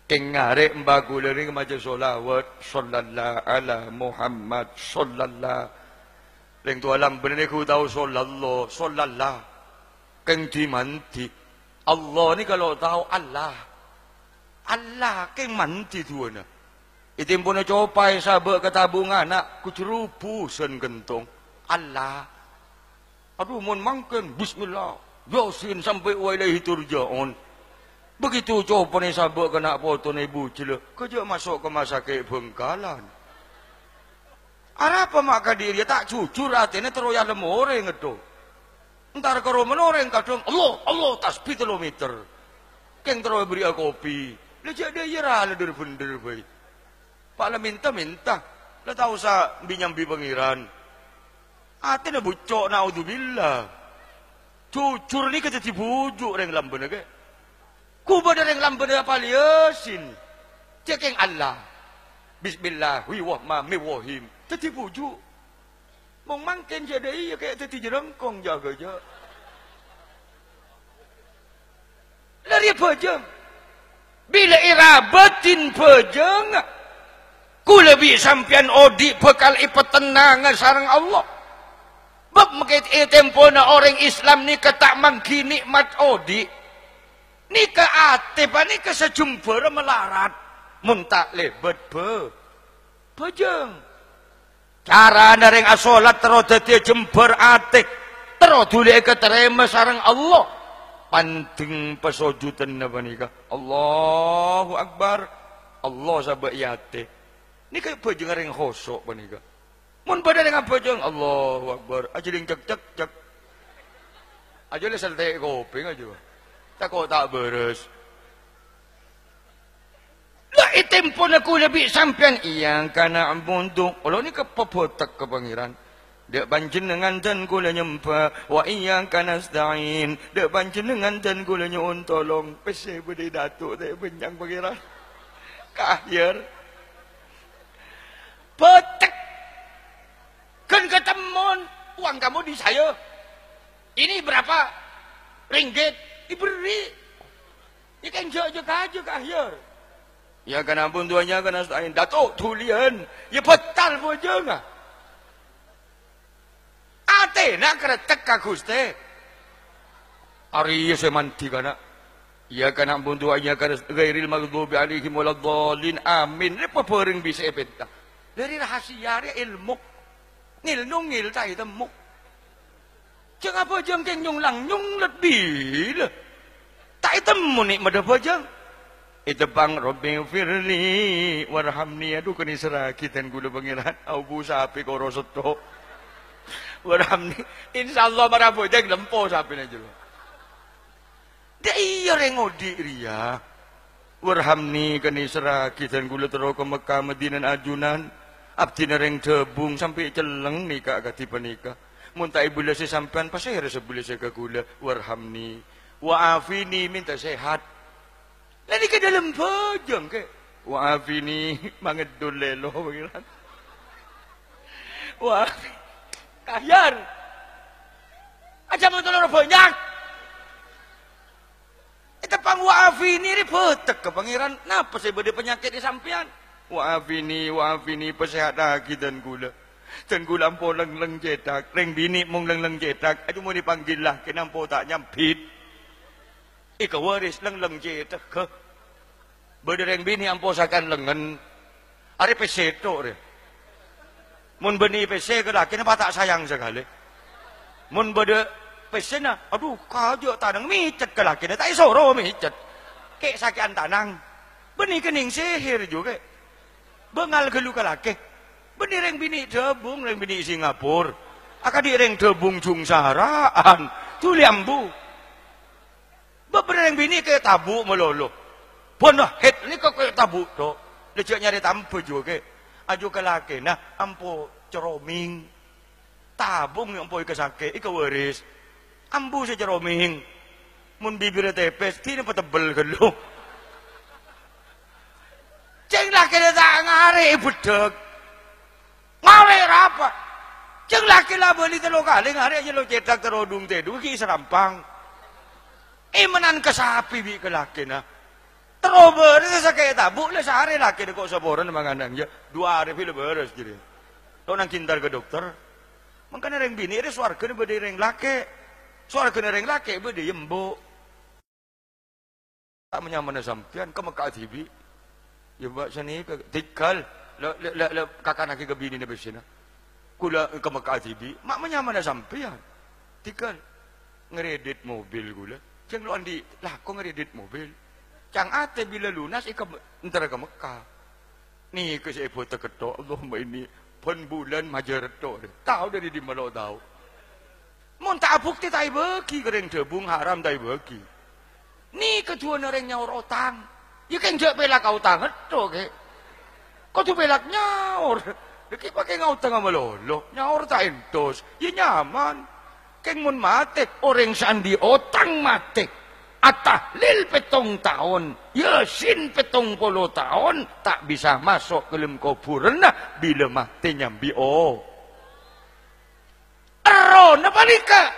ngare embagula ni kemaja solawat sallallahu ala Muhammad sallallahu leng tua lambak ni ku tahu sallallahu keng di manti Allah ni kalau tahu Allah ke manti tuana. Itim pun copai sabak ketabung anak kucerupu sen gentong. Allah. Aduh mun mangken bismillah. Yasin sampai wa ilaihi turja'un. Begitu copa ni sabak kena foto ni bucil. Kerja masuk ke masakit Bengkalan. Apa mak diri tak jujur atene teroya lemore ngedo. Entar karo menoreng kadang Allah tasbih kilometer. Keng teroya beri kopi. Lejak dia yerah lah dari bener baik. Pak lah minta. Lah tahu sa binyambi pangeran. Ate na bucok naudzubillah. Cucur ni kata dibujuk reng lamban ke. Kuba reng lamban apa liasin. Cekeng Allah. Bismillah wahim. Tadi bujuk. Mong mangken jadi iya kayak tadi jerengkong jaga je. Lari apa je? Bila irabatin pejeng ku lebih sampian odi bekal ipetenangan sarang Allah bab mengait tempona orang Islam ni ketak mangki nikmat odi ni ke ate pa ni ke sejumper melarat mun tak lebet pejeng cara nareng asolat terus dadi jember ate terus dule keterima sarang Allah panting pesojutan apa nikah Allahu Akbar Allah sabak yate ni kayak pejeng yang khosok apa nikah mun pada dengan pejeng Allahu Akbar aja yang cek aja le selesai kopi aja tak kau tak beres lah itempo aku lebih sampian yang kana ambuntung kalau ni kepopotak ke pangeran dek panjenengan dan kula nyembah wa iyyaka nasta'in dek panjenengan dan kula nyuwun tolong pese bede datuk teh benyang pangeran kahir petek kan ketemu uang kamu di saya ini berapa ringgit diberi ini kan jauh kahir ya kan ampun tuanya kan nasta'in datuk tulian ya betal bojong ah ate nak kretek ka Gusti. Ari saya manti kana. Ya kana buntu anya kana ghairil maghdubi alaihim waladdallin. Amin. Apa bareng bisa epenta. Dari rahasia ilmu. Ngil tai temu. Jeng apa jeng keng nyung lang nyung lebih. Tai temu ni mada bajang. Itu bang Rabbi firli warhamni aduh kini serakitan gula pangeran au bu sapi korosoto. Warhamni, insyaallah para bojeng lempo sapine jero. Dia iya rengodi ria. Warhamni kani seraki dan gula tero ke Mekah Madinah ajunan. Abdi reng debung sampai celeng nikah kati panika. Mun tak ibu lese sampean pasir sebule se ke gula warhamni. Wa'afini minta sehat. Lagi ke dalam bojeng ke. Wa'afini mangedul lelo pangeran. Wa'afini kahyan aja mau tolong banyak itu pangwafi ini ribetek ke pangeran napa sih bade penyakit di sampian Wa'afini Persehat lagi dan gula. Dan gula ampo leng-leng cetak. Reng bini mung leng-leng cetak. Itu mau dipanggil lah. Kenapa tak nyampit. Ika waris leng-leng cetak ke. Berdereng bini ampo sakan lengan. Ari peseto dia. Mun beni pese ke lah. Kenapa tak sayang sekali. Mun berde pese na. Aduh kajak tanang micet ke lah. Kenapa tak isoro micet. Kek sakian tanang. Beni kening sihir juga. Bengal ke luka laki. Beni reng bini debung, reng bini Singapura. Akadi reng debung jungsaraan. Tu liambu. Bebereng bini ke tabu melolo. Bonah het ni kok ke tabu to. Lecek nyari tampu juga. Aju ke laki nah ampo ceroming. Tabung ampo ke sakit ika waris. Ambu se ceroming. Mun bibir tepes tini petebel ke lu. Ceng laki dia tak ngari bedek. Ngari apa? Ceng laki lah beli telo kali ngari aja lo cetak terodung tedu ki serampang. Imenan ke sapi bi ke laki na. Terober itu sakit tabuk le sehari laki dia kok saboran mangandang ya. 2 hari pilih beres jadi. Lo nang kintar ke dokter. Makanya reng bini ada suara kena berde reng laki. Suara kena reng laki berde yembo. Tak menyaman sampian ke Mekah TV. Ya buat sini tikal le kakak nak ke bini ni bersina. Kula ke Mekah TV, mak menyaman sampean. Tikal ngeredit mobil gula. Ceng lu andi lah kok ngeredit mobil. Cang ate bila lunas ika antara ke Mekah. Ni ke saya foto ketok Allahumma ini pun bulan majar tok. Tahu dari di mana tahu. Mun tak bukti tai bagi kereng debung haram tai bagi. Ni kedua orang nyaur otang. Ya kan jek pelak kau tangan tu ke. Kau tu pelak nyaur. Deki pakai ngau tengah melolo. Nyaur tak entos. Ya nyaman. Keng mun mate orang sandi otang mate. Atahlil 7 tahun. Yasin 70 tahun. Tak bisa masuk ke dalam kuburan nah. Bila mati nyambi Ero napalika.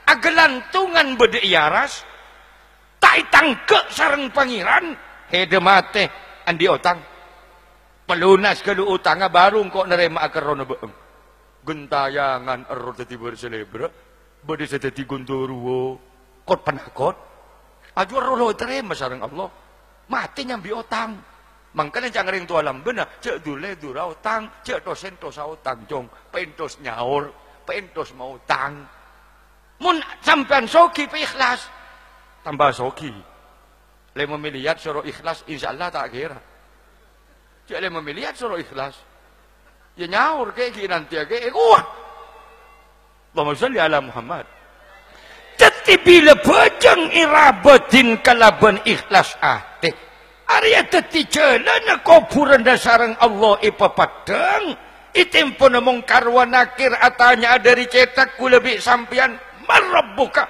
Agelantungan bede iaras. Tak itangke sarang pangeran. Hede mate andi otang. Pelunas kalau utangnya baru kok nerema akarono beeng. Gentayangan ero tadi berselebra. Bade seteti gunturuwo. Kot penakot. Aju ero lo terima sarang Allah. Mati nyambi otang. Mangkana jangan ring tua lambena. Cek dule dura otang. Cek dosen tosa otang jong. Pentos nyaur. Pentos mau otang. Mun sampean soki pe ikhlas. Tambah soki. 5 miliar suruh ikhlas, insya Allah tak kira. Cik 5 miliar suruh ikhlas. Ya nyaur kayak gini nanti kayak kuat. Allahumma salli ala Muhammad. Jadi bila bajang irabatin kalaban ikhlas ate. Arya teti jalan kuburan dasarang Allah ipapadang. Itempo namong karwan nakir atanya dari cetak ku lebih sampian marabbuka.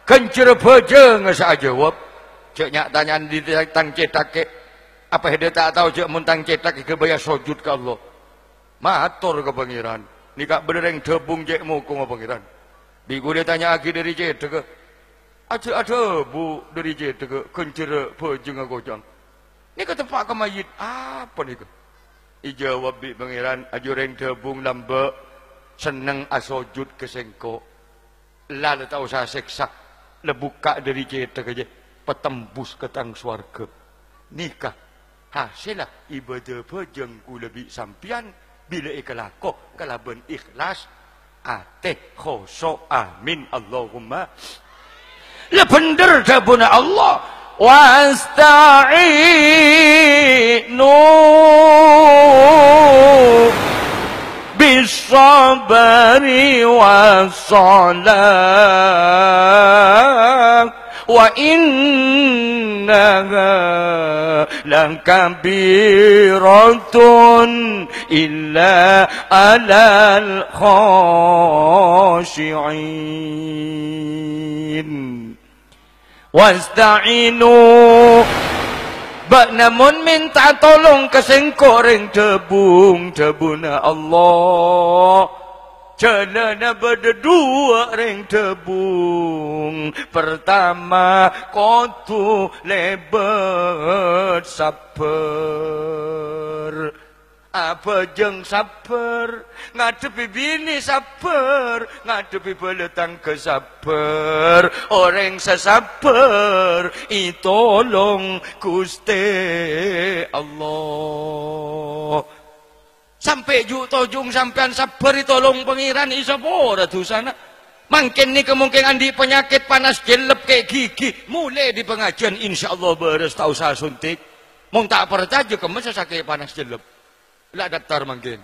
Kencur bajang saya jawab. Cek nyak tanyaan di tang cetak ke. Apa dia tak tahu cek muntang cetak ke bayar sujud ke Allah. Matur ke pangeran. Ni kak benereng debung cek muku ke pangeran. Biku dia tanya lagi dari cetak ke. Ada bu dari cetak ke. Kencur bajang ke gojang. Ni ke tempat ke mayit. Apa ni ke? Ijawab bi pangeran. Ajureng debung lamba. Seneng asojud ke sengko. Lalu tahu saya seksa. Lebuka dari cetak aja. Petembus ke tang swarga. Nikah hasillah ibadah bajang ku lebih sampian bila ikhlako kalaban ikhlas ate khosok amin Allahumma la bener dabuna Allah wasta'inu bisabari wassalam wa innaha lakabiratun illa alal khashi'in wasta'inu bak namun minta tolong kesengkoreng debung debuna Allah Celana berdua ring tebung. Pertama kotu lebet saper. Apa jeng saper? Ngadepi bini saper, ngadepi beletang ke saper. Orang sesaper, itolong Gusti Allah. Sampai tojung sampean sabar tolong pengiran isapora tuh sana. Mungkin ni kemungkinan di penyakit panas jelep kayak gigi. Mulai di pengajian insyaallah beres tahu saya suntik. Mau tak percaya kemes sakit panas jelep. Lah daftar mungkin.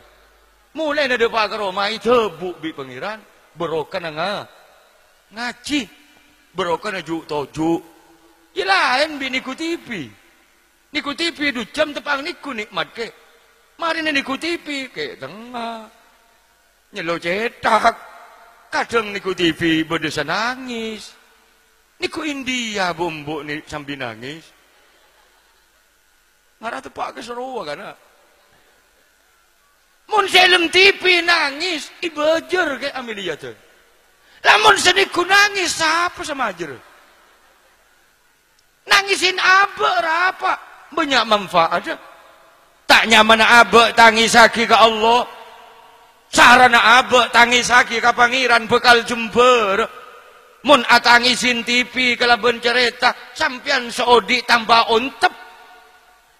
Mulai ada pak Roma itu bu bi pengiran. Berokan ngaji. Berokan aju toju. Ya lain bi niku TV. Niku TV du jam tepang niku nikmat ke. Mari niku TV ke tengah. Nyelo cetak. Kadang niku TV berdesa nangis. Niku India bumbu ni sambil nangis. Ngarah tepak keseruan kan? Mun film TV nangis, ibajer ke Amelia tu. Lamun seniku nangis, siapa sama ajar? Nangisin apa? Banyak manfaat. Tak nyaman abek tangis lagi ke Allah. Sarana abek tangis lagi ke pangeran bekal jember. Mun atangisin TV kalau bencerita sampian seodi tambah ontep.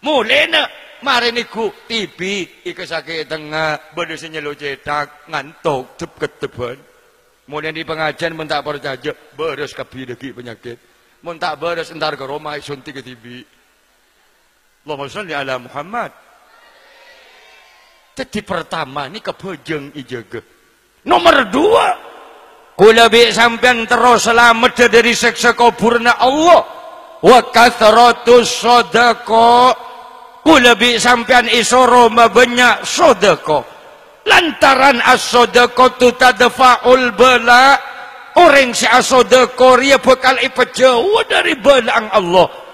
Mulena mari niku TV ikesake tengah bedesnya lo cetak ngantuk cep keteban. Mulai di pengajian mun tak percaya beres kapi deki penyakit. Mun tak beres entar ke rumah suntik ke TV. Allahumma sholli ala Muhammad. Jadi pertama ni kepejeng ijaga. Nomor 2, kula bi sampean terus selamat dari siksa kuburna Allah. Wa kathratus shadaqah. Kula bi sampean isoro banyak sedekah. Lantaran as-sadaqah tu tadfa'ul bala. Orang si as-sadaqah dia bekal ipejauh dari balang Allah.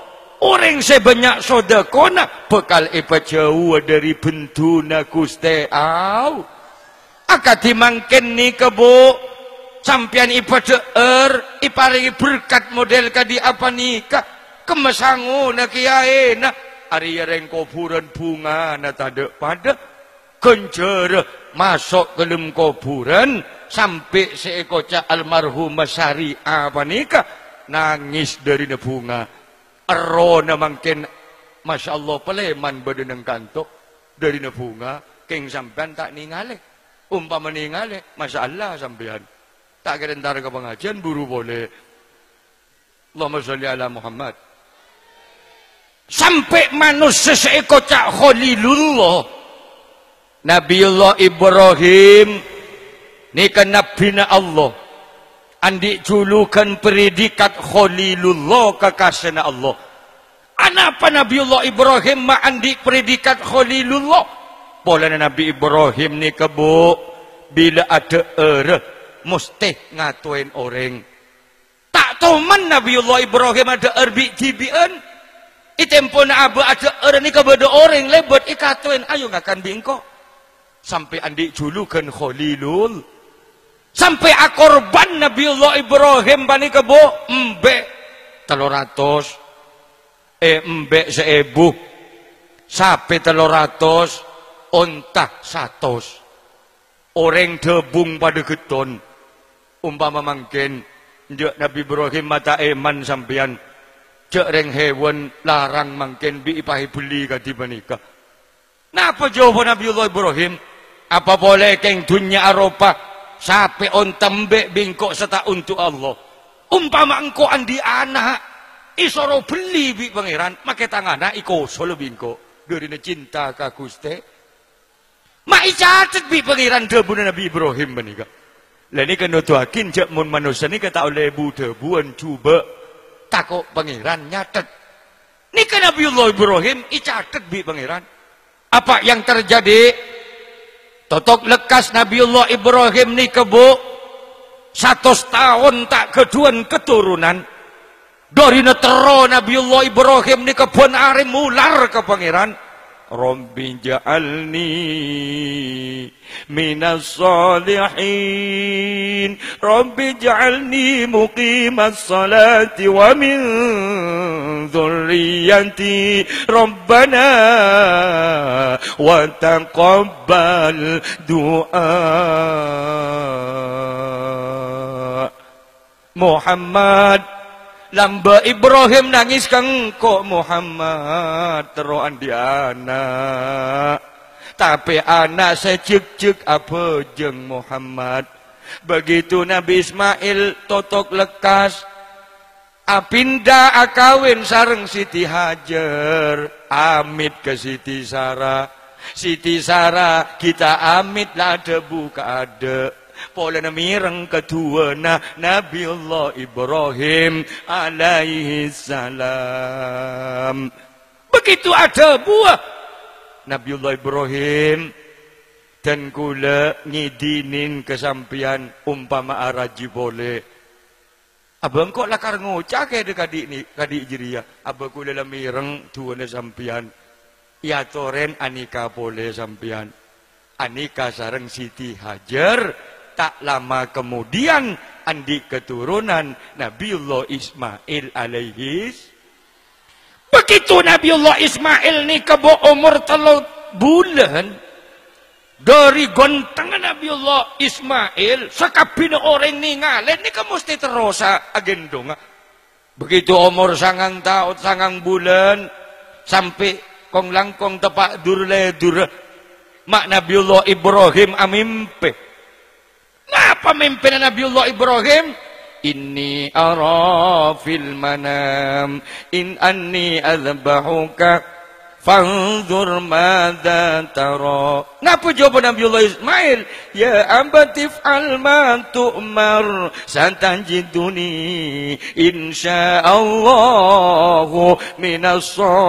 Orang sebanyak sodakona bekal ipejauh dari bentuna Gusti Allah. Akati mangken ni kebo sampian ipadeer iparingi berkat model kadi apa nikah kemesangu na kiai na ari reng kuburan bunga na tade pada kencer masuk ke dalam kuburan sampai seekocak almarhumah syariah apa nikah nangis dari na bunga. Arona mungkin Masya Allah peleman badan kantok dari na bunga keng sampean tak ningale umpama ningale Masya Allah sampean tak kerentar ke pengajian buru boleh. Allahumma sholli ala Muhammad. Sampai manusia seekocak Khalilullah Nabiullah Ibrahim ni kan nabina Allah andi julukan predikat Khalilullah kekasihna Allah. Anapa Nabiullah Ibrahim ma andi predikat Khalilullah? Boleh Nabi Ibrahim ni kebo bila ada mesti ngatuin orang. Tak tahu man Nabiullah Ibrahim ada bijibian. Itempo na aba ada ni kepada orang lebet ikatuin ayo ngakan bingko. Sampai andi julukan Khalilul. Sampai akorban Nabiullah Ibrahim bani kebo mbek 300 mbek 1000 sampai 300 ontah 100 orang debung pada geton umpama mangken njek Nabi Ibrahim mata eman sampean jek reng hewan larang mangken bi ipahi beli kadi banika. Napa jawaban Nabiullah Ibrahim? Apa boleh keng dunia Eropa sampai on tembek bingkok serta untuk Allah. Umpama engkau andi anak isoro beli bi pangeran make tangana iko solo bingkok dari cinta ka Gusti. Mak icatet bi pangeran debu Nabi Ibrahim menika. Lah ni kena tuakin cek mun manusia ni kata oleh bu debuan cuba takok pangeran nyatet. Ni kan Nabiullah Ibrahim icatet bi pangeran. Apa yang terjadi? Totok lekas Nabiullah Ibrahim ni kebo 100 tahun tak keduan keturunan. Dari netero Nabiullah Ibrahim ni kebon arim mular ke pangeran. Rabbi ja'alni minas salihin. Rabbi ja'alni muqimas salati wa min dhurriyyati. Rabbana wa taqabbal du'a. Muhammad lamba Ibrahim nangis kang kok Muhammad teroan di anak. Tapi anak secek-cek apa jeng Muhammad. Begitu Nabi Ismail totok lekas. Apinda akawin sareng Siti Hajar. Amit ke Siti Sarah. Siti Sarah kita amit lah ada buka ada. Pola mireng kedua Nabiullah Ibrahim alaihi salam. Begitu ada buah Nabiullah Ibrahim dan kula ngidinin kesampian umpama araji boleh. Abang kok lakar ngocak kayak dekat ni kadik jiria. Abang kula la mireng dua sampian. Ya toren anika boleh sampian. Anika sareng Siti Hajar. Tak lama kemudian andi keturunan Nabiullah Ismail alaihis. Begitu Nabiullah Ismail ni kebo umur 3 bulan dari gonteng Nabiullah Ismail sekabina orang ni ngalen ni ka mesti terosa agendong. Begitu umur 9 tahun 9 bulan sampai kong langkong tepak durle mak Nabiullah Ibrahim amimpe. Apa mimpi Nabiullah Ibrahim? Inni ara fil manam in anni azbahuka fanzur madza tara. Ngapa jawab Nabiullah Ismail? Ya abati fa'al ma tu'mar satajiduni insyaallah minas sabirin.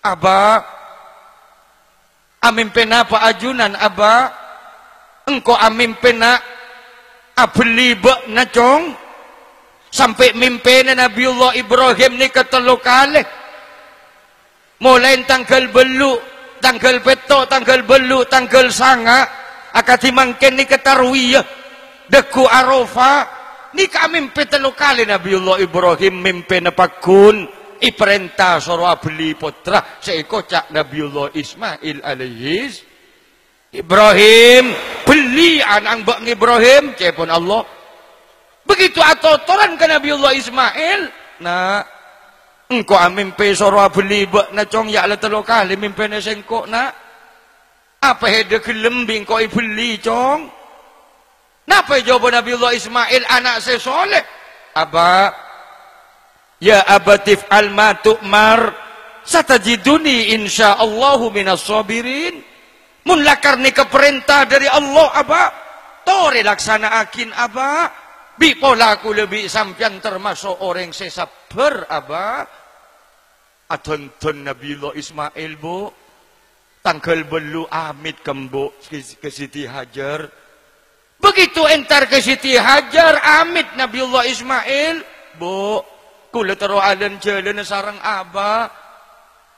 Aba amimpena apa ajunan aba engkau amimpena abeli bak nacong sampai mimpena Nabiullah Ibrahim ni ketelu kali mulai tanggal belu tanggal peto tanggal belu tanggal sanga akati mangken ni ketarwiyah deku Arafah ni kami mimpi telu kali Nabiullah Ibrahim mimpena pakun iperintah soro abeli putra seikocak Nabiullah Ismail alaihis. Ibrahim beli anak bak Ibrahim cepon Allah. Begitu atotoran ke Nabiullah Ismail. Nah, engkau amimpi soro abeli bak na cong ya la telu kali mimpi na sengkok na. Apa hede kelembing kau ibeli cong? Napa jawab Nabiullah Ismail anak saya soleh? Aba ya abatif alma tu'mar satajiduni insyaallahu minas sabirin. Mun lakar ni keperintah dari Allah aba tore laksana akin aba bi pola ku lebih sampian termasuk orang sesabar aba. Atonton Nabiullah Ismail bu tanggal belu amit kembo ke Siti Hajar. Begitu entar ke Siti Hajar amit Nabiullah Ismail bu kula taro alan jalan sarang aba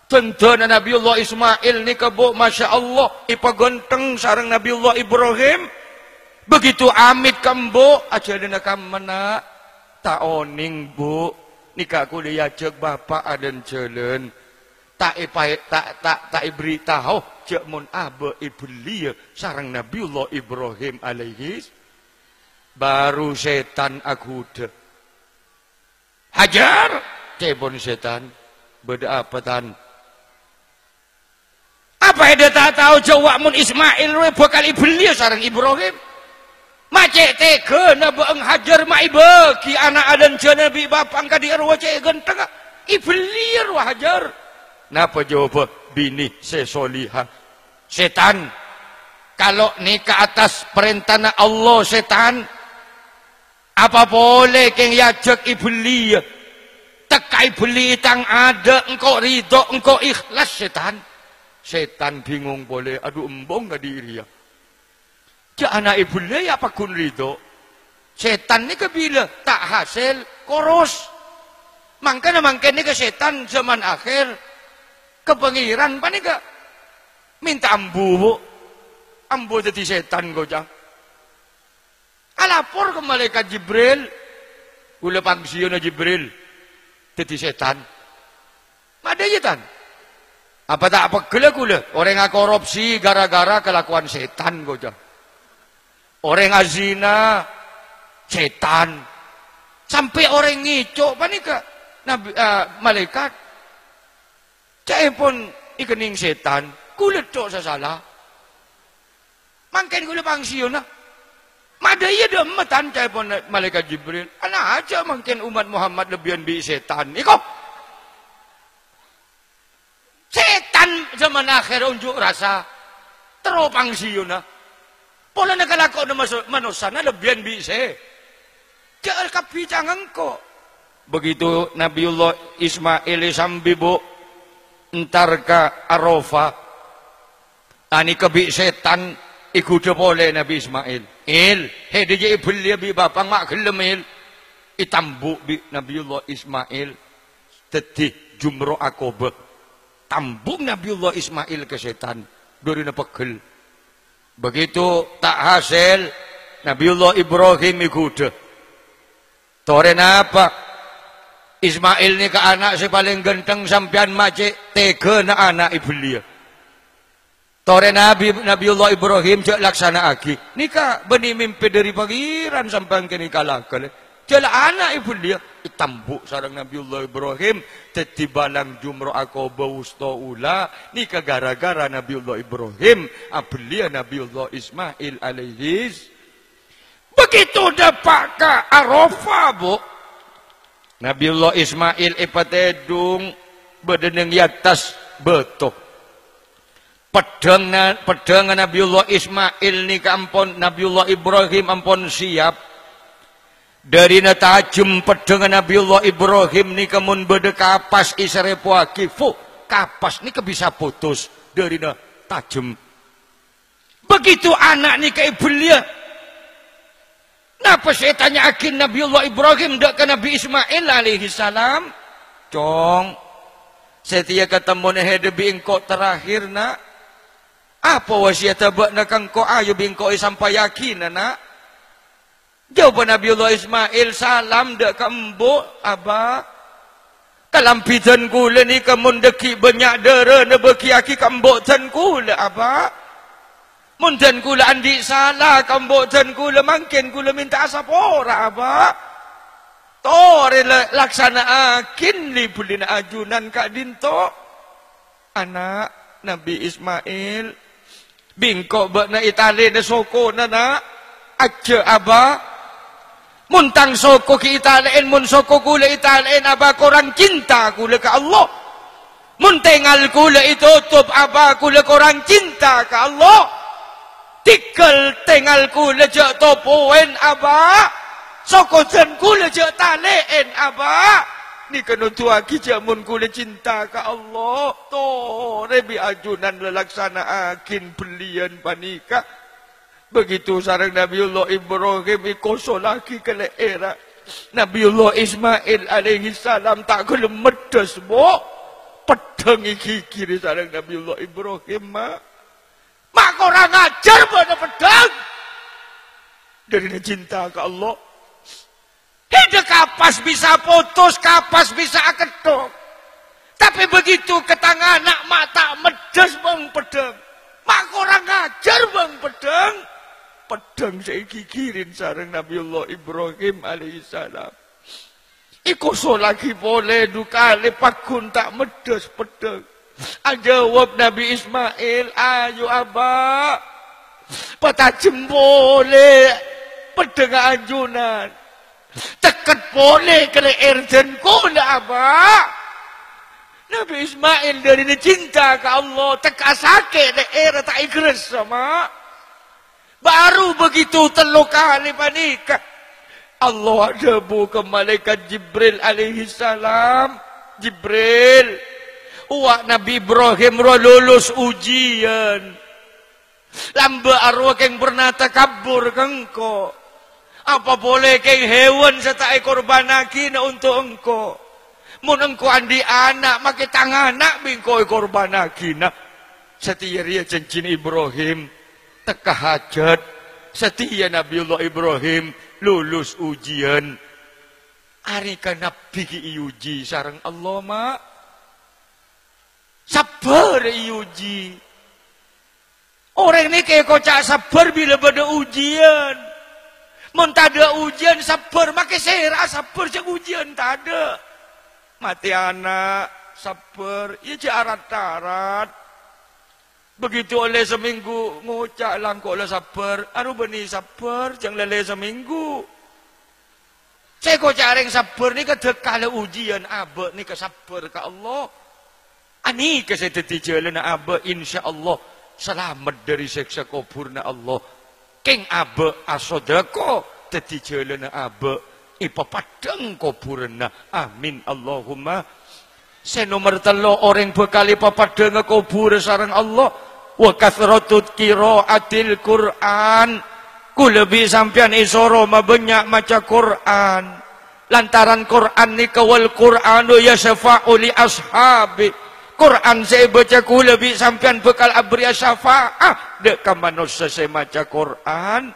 tentana Nabiullah Ismail ni kebo masya Allah ipagonteng sarang Nabiullah Ibrahim. Begitu amit kambo ajalan kamana taoning bu nikah kuliah jek bapak adan jalan tak iberitahu jek mun aba ibli sarang Nabiullah Ibrahim alaihis. Baru setan akuda Hajar cebon setan beda apa tan? Apa dia tak tahu jawab mun Ismail we bakal ibeli sareng Ibrahim. Macek teke na beeng Hajar ma ibeki anak adan Nabi bapang ka di arwah cek genteng ibeli arwah Hajar. Napa jawab bini sesolihah. Setan kalau ni ke atas perintah Allah setan apa boleh keng yajak ibeli tekai beli tang ada engkau ridho engkau ikhlas setan. Setan bingung boleh aduh embong gak diri ya ja anak ibeli apa kun ridho setan ni kebila tak hasil koros Mangkana ke setan zaman akhir kepengiran panika minta ambu jadi setan gojang. Alapor ke malaikat Jibril, kula pangsiun Jibril jadi setan. Madayetan. Apa tak pegel kula orang korupsi gara-gara kelakuan setan gojang. Orang azina setan. Sampai orang ngicok panika nabi malaikat cai pun ikening setan kula tok sasalah. Mangken kula pangsiun nah. Madaya demetan cai pun malaikat Jibril. Anak aja mungkin umat Muhammad lebihan bi setan. Iko. Setan zaman akhir unjuk rasa. Teropang siuna. Pola nakalako na manusana lebihan bi se. Jangan kapicangan ko. Begitu Nabiullah Ismail sambibo entar ka Arafah. Ani kebi setan ikut boleh Nabi Ismail. Hede je iblia bi bapang mak gelem itambu bi Nabiullah Ismail tetih jumro Aqabah. Tambung Nabiullah Ismail ke setan dari pegel. Begitu tak hasil Nabiullah Ibrahim ikut. Tore napa? Ismail ni ke anak si paling genteng sampean macik tega na anak iblia. Tore Nabiullah Ibrahim cek laksana aki. Nika benih mimpi dari pangeran sampai kini kalakal. Jala anak ibu dia ditambuk sarang Nabiullah Ibrahim tetibalang jumro Aqabah wusta ula. Nika gara-gara Nabiullah Ibrahim abelia Nabiullah Ismail alaihis. Begitu dapat ke Arafah bu. Nabiullah Ismail ipatedung bedeneng yatas betok. Pedang Nabiullah Ismail ni ampun Nabiullah Ibrahim ampun siap dari natajem pedang Nabiullah Ibrahim ni kemun bede kapas isarepo akifu kapas ni bisa putus dari tajem. Begitu anak ni ke ibulia. Napa saya tanya akin Nabiullah Ibrahim dak ke Nabi Ismail alaihi salam? Cong, setia ketemu ni hedebi engkau terakhir nak. Apa wasiat abak nak engkau ayo bingkau sampai yakin nak? Jawab Nabiullah Ismail salam dak kambo aba. Kalampitan kula ni kamun deki banyak dera na beki aki kambo tan kula aba. Munten kula andi salah kambo tan kula mangken kula minta asapora aba. Tore laksana akin li bulina ajunan kak dinto. Anak Nabi Ismail bingkok bak na itali na soko na aja aba muntang soko ki italiin mun soko kula italiin aba korang cinta kula ka Allah muntengal kula itutup aba kula korang cinta ka Allah tikal tengal kula jak topoen aba soko jan kula jak taliin aba ni kenutu aki jamun kule cinta ka Allah to rebi ajunan lelaksana akin belian panika begitu sarang Nabiullah Ibrahim ikoso lagi ke era Nabiullah Ismail alaihi salam tak gelem medes bo pedang iki kiri sarang Nabiullah Ibrahim mak orang ngajar pada pedang dari cinta ka Allah. Hede kapas bisa putus, kapas bisa ketok. Tapi begitu ke tangan anak mata medes bang pedang. Mak orang ngajar bang pedang. Pedang saya kikirin sarang Nabiullah Ibrahim alaihissalam. Ikoso lagi boleh dukale pakun tak medes pedang. Jawab Nabi Ismail, ayo abah. Patajem boleh pedang ajunan. Tekat boleh kena erden kula apa? Nabi Ismail dari cinta ke Allah teka sakit era tak ikhlas sama. Baru begitu telu kali panika. Allah debu ke malaikat Jibril alaihi salam. Jibril, uak Nabi Ibrahim lulus ujian. Lamba arwah yang pernah takabur kengko. Apa boleh keng hewan serta ekor banaki na untuk engkau. Mun engkau andi anak, make tangan anak bingkoi korban agina. Setia ria cincin Ibrahim, teka hajat. Setia Nabiullah Ibrahim, lulus ujian. Ari ka nabi ki iuji sareng Allah mak. Sabar iuji. Orang ni kayak kocak sabar bila pada ujian. Mun tak ada ujian sabar, make serah sabar cak ujian tak ada. Mati anak sabar, ya jarat-tarat. Begitu oleh seminggu ngucak langkau oleh sabar, anu benih sabar, jangan lele seminggu. Saya kau cari yang sabar ni kedekala ujian abah ni kesabar ke Allah. Ani ke saya teti jalan abah insya Allah selamat dari seksa kubur na Allah. Keng abah asodako teti jalan abah ipa padang kubur na amin Allahumma. Saya nomor telo orang bekali ipa padang kubur sarang Allah. Wa kathratut qiraatil Qur'an. Ku lebih sampian isoro mabanyak maca Quran. Lantaran Quran ni kawal Qur'anu yasfa'u li ashabi. Quran saya baca ku lebih sampian bekal abri syafa'ah. Dek ka manusia saya maca Quran.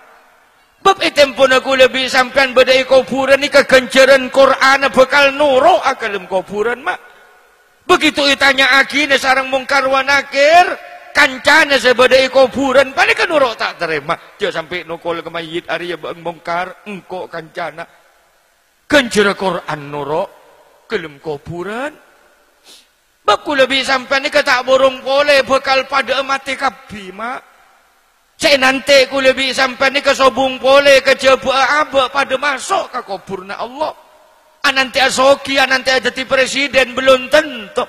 Bab item pun aku lebih sampian badai kuburan ni kegenceran Quran bekal nuro akalem kuburan mak. Begitu itanya akina sarang mungkar wa nakir. Kancana sebadai kuburan paling kan nurok tak terima. Dia sampai nukul ke mayit Arya bang bongkar engkau kancana. Kencera Quran nurok kelem kuburan. Baku lebih sampai ni kata borong boleh bekal pada mati kabi mak. Saya nanti ku lebih sampai ni kesobung boleh kejaba abak pada masuk ke kuburna Allah. Nanti asoki nanti jadi presiden belum tentu.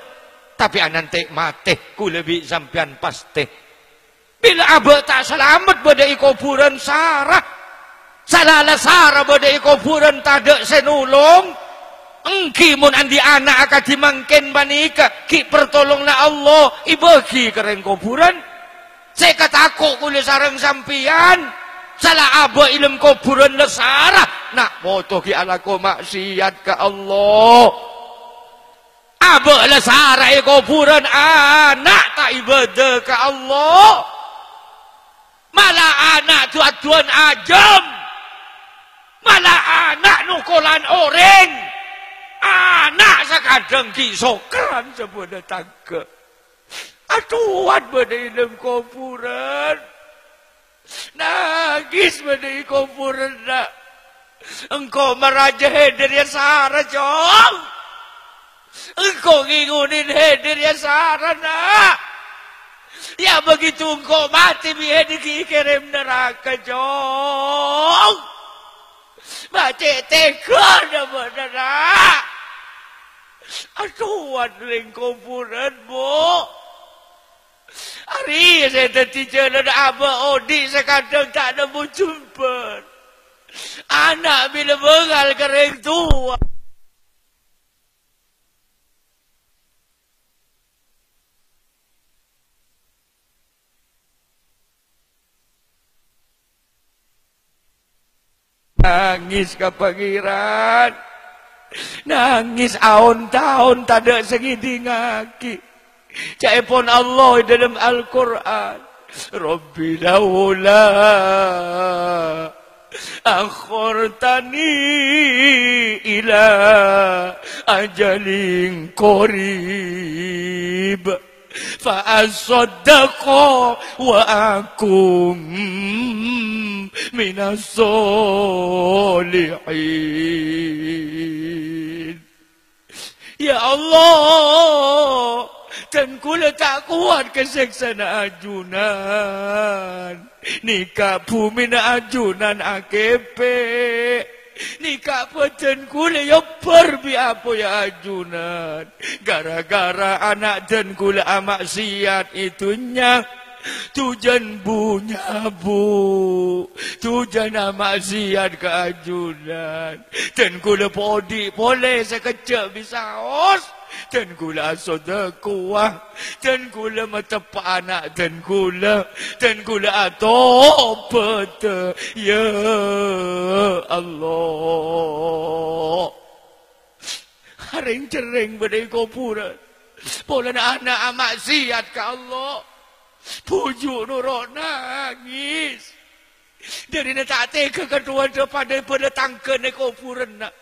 Tapi nanti mati ku lebih sampean pasti. Bila abah tak selamat badai kuburan sarah. Salalah sarah badai kuburan tak ada senulung. Engki mun andi anak akan dimangkin banika. Ki pertolonglah Allah. Ibagi kereng kuburan. Saya kata aku kulit sarang sampian. Salah abah ilm kuburan le sarah. Nak moto ki ala ko maksiat ke Allah. Abah lah sarai kuburan anak tak ibadah ke Allah. Malah anak tuan-tuan ajam. Malah anak nukulan orang. Anak sekadang kisokan sebuah tangga. Aduan badai dalam kuburan. Nangis badai kuburan nak. Engkau meraja hadir ya sarah jom. Engkau ngingunin hadir ya sarana. Ya begitu engkau mati biar dikirim neraka jong. Baca tega nama neraka. Aduan ring kuburan bu. Hari saya tadi jalan abah Odi sekadang tak ada jumpa. Anak bila bengal kering tua. Nangis ke pangeran. Nangis tahun tak ada segini ngaki. Caipun Allah dalam Al-Quran. Rabbi laula akhortani ila ajalin qarib. Fa'asaddaqa wa akum minas solihin. Ya Allah, dan kula tak kuat keseksan ajunan. Nikah bumi na ajunan AKP. Nikah peten kula ya perbi apa ya ajunan. Gara-gara anak dan kula maksiat itunya. Tujan bunya bu. Tujan maksiat ke ajunan. Dan kula podi boleh sekejap bisa os. Dan kula sodakuah. Dan kula metepa anak dan kula atopat. Ya Allah. Haring cering badai kuburan. Pola anak maksiat ke Allah. Pujuk nurok nangis. Dari nak tak tega kedua daripada tangga ni kuburan nak.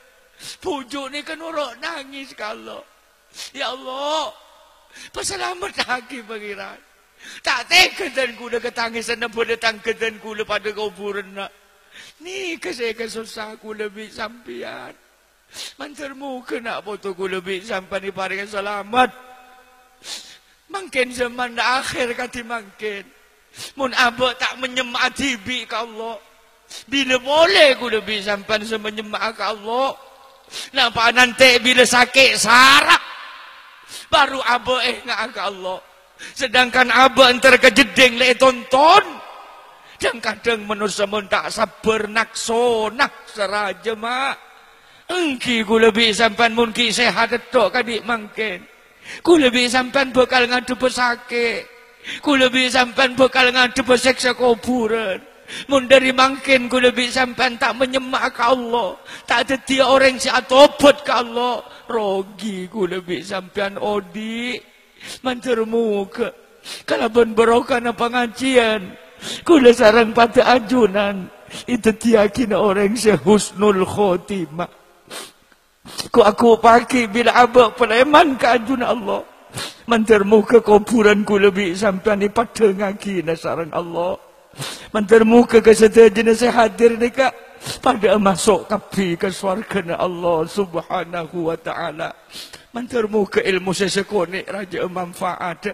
Pujuk ni kan nurok nangis ke Allah. Ya Allah. Pasalamat lagi pangeran. Tak tega dan ku dah ketangisan pada tangga dan ku pada kuburan nak. Ni saya kesusah ku lebih sampian. Mantarmu kena foto ku lebih sampai ni paringan selamat. Mungkin zaman dah akhir kati mungkin. Mun abah tak menyemati bi ke Allah. Bila boleh ku lebih sampai semenyemak ke Allah. Nampak nanti bila sakit sarak. Baru abah ingat ke Allah. Sedangkan abah antara kejeding le tonton. Dan kadang manusia mun tak sabar nakso nak seraja mak. Engki ku lebih sampai mun ki sehat tok kadik mungkin. Ku lebih sampai bakal ngadu pesakit. Ku lebih sampai bakal ngadu peseksa kuburan. Mun dari mungkin ku lebih sampai tak menyemak ke Allah. Tak ada dia orang si atobat ke Allah. Rogi ku lebih sampai odi. Mantermu ke. Kalau ben berokana pengajian. Ku le sarang pada ajunan. Itu tiakin orang si husnul khotimah. Ku aku pakai bila abak peleman ke ajunan Allah. Mantermu ke kuburan ku lebih sampai ni pada ngaki nasarang Allah. Mantermu ke kesetajana saya hadir ni kak. Pada masuk kapi ke suarga Allah subhanahu wa ta'ala. Mantermu ke ilmu sesekonik raja manfaat.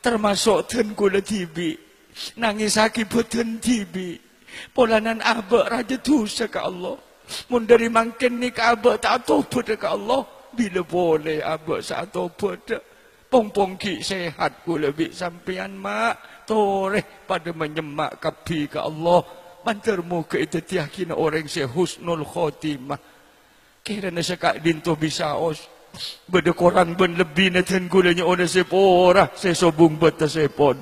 Termasuk ten kula tibi. Nangis akibat ten tibi. Polanan abak raja dosa ke Allah. Mun dari mungkin ni ke abak tak tobat ke Allah. Bila boleh abak saat tobat. Pong-pong ki sehat ku lebih sampian mak. Toreh pada menyemak kapi ke Allah. Mantermu ke itu tiakin orang sehusnul khotimah. Kerana sekak dinto bisa os. Beda korang ben lebih neten gulanya ona sepora. Saya sobung beta sepon.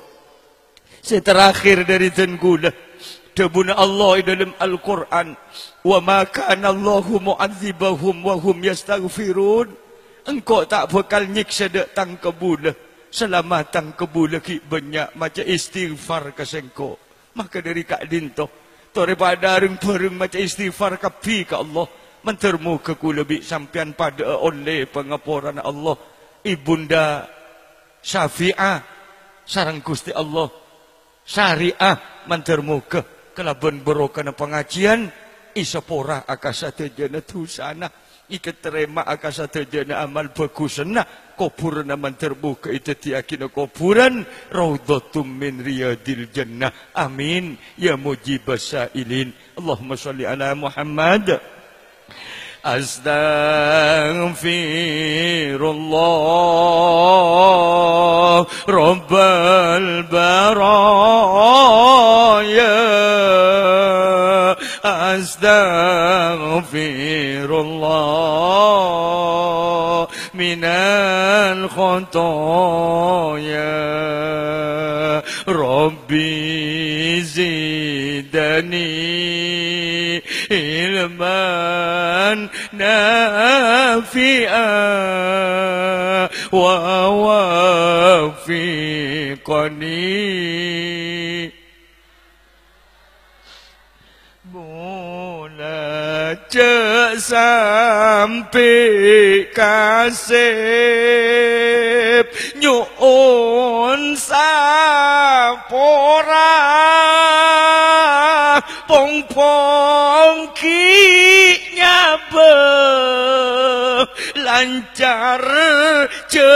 Saya terakhir dari ten gula. Debuna Allah dalam Al-Quran. Wa ma kana Allahu mu'adzibahum wa hum yastaghfirun. Engkau tak bakal nyiksa dek tang kebula. Selama tang kebula ki banyak macam istighfar kesengko. Maka dari kak dinto. Daripada ring-pereng macam istighfar kapi ke Allah. Mentermu ke ku lebih sampian pada oleh pengapuran Allah. Ibunda Syafi'ah. Sarang Gusti Allah. Syariah. Mentermu ke. Kelaban berokana pengajian. Isapora akasata jana tusana. Ika terima akasata jana amal bagusana. Kuburan aman terbuka itu tiakin kuburan. Raudhatum min riyadil jannah. Amin. Ya mujibas sa'ilin. Allahumma salli ala Muhammad. Astaghfirullah Rabbal baraya. Astaghfirullah minal khotoya. Rabbi zidani ilman nafi'a wa wafiqani. Cek sampai kasep nyuun sapora pong-pong kinyaba lancar celana.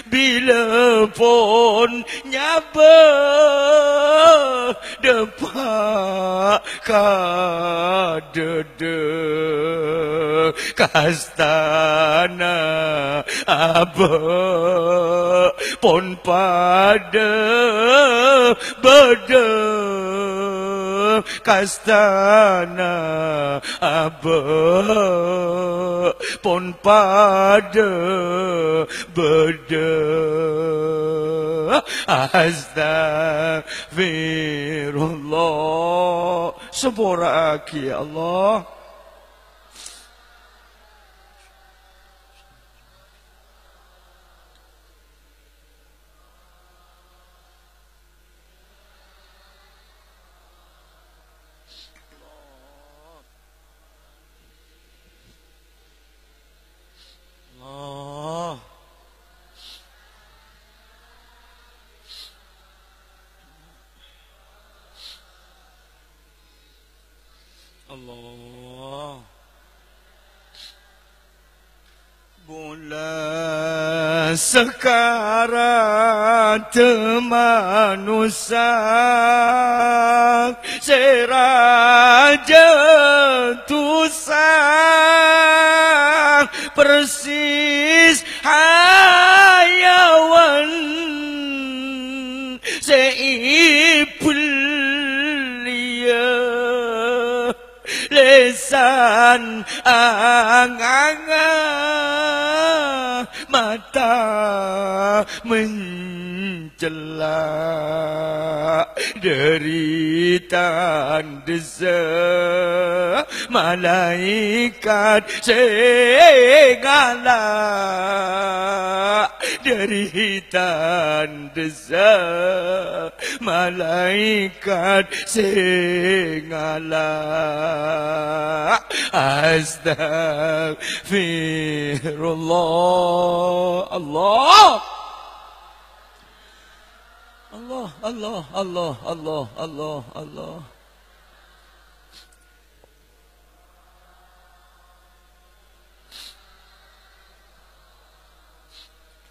Bila pun nyaba depak kadede kastana aba pun pada beda kastana aba pun pada beda. Astaghfirullah. Sepura aki Allah. Bola sekarang temanusia seraja tusang persis hayawan seipulia lesan anganga mata mencela derita desa malaikat segala derita desa malaikat segala Astaghfirullah Allah Allah Allah Allah Allah Allah Allah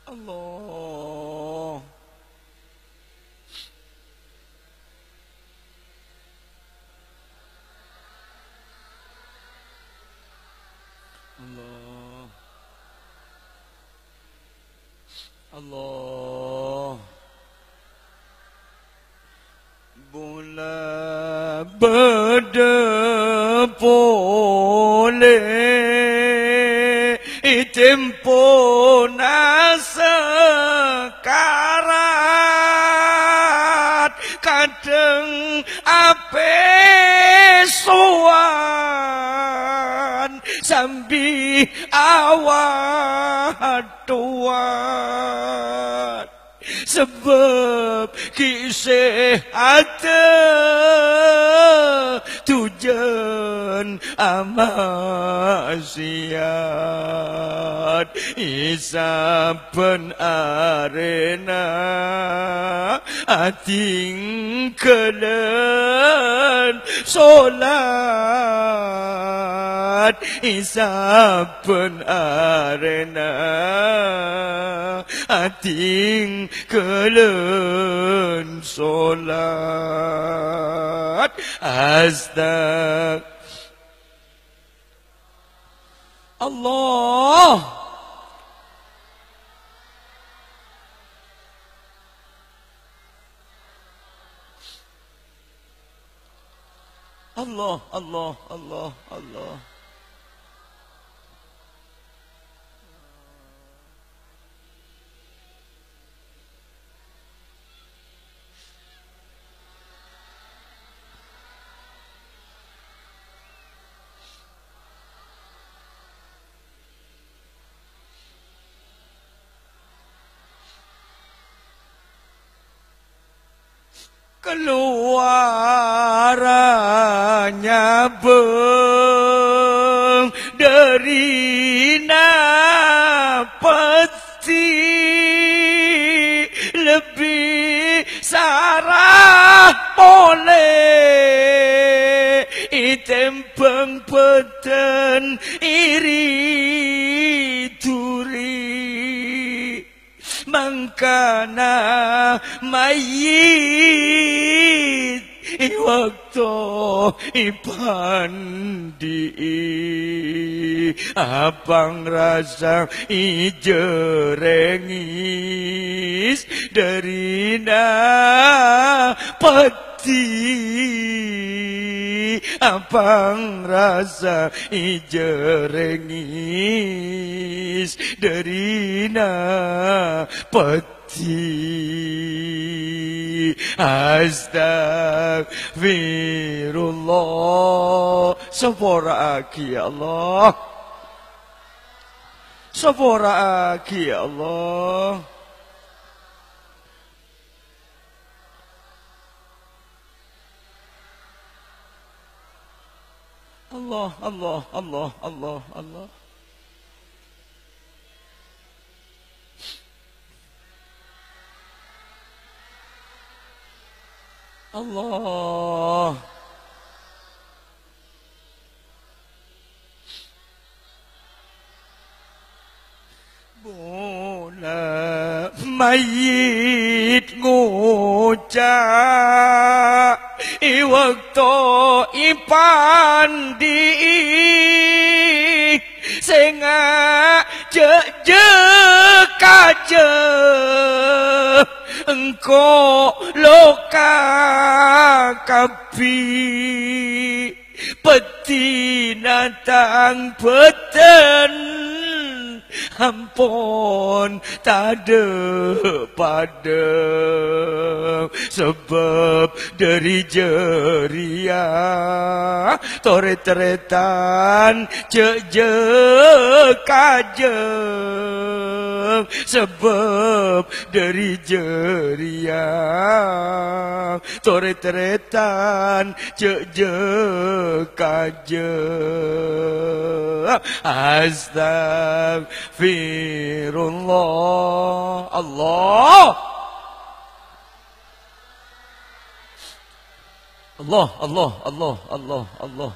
Allah Allah Allah bola berdepole tempo nasekarat kadang ape soan sambi awat tuan sebab kisah ada tujuan amasiat isapen arena ating kelen solat isapen arena ating kelen solat astag Allah Allah Allah Allah Allah keluarannya beng dari napeti lebih sarah oleh itempeng peten iri turi mangkana mayit waktu ipandi abang rasa ijerengis dari peti abang rasa ijerengis dari peti Astagfirullah Sepora aki ya Allah Sepora aki ya Allah Allah Allah Allah Allah Allah Allah Bola mayit ngucap waktu ipandi senga kaje engko loka kapi peti natang peten ampun tade pada sebab dari jeria tore-teretan je kaje sebab dari jeria tore-teretan je kaje Astagfirullah Allah Allah Allah Allah Allah Allah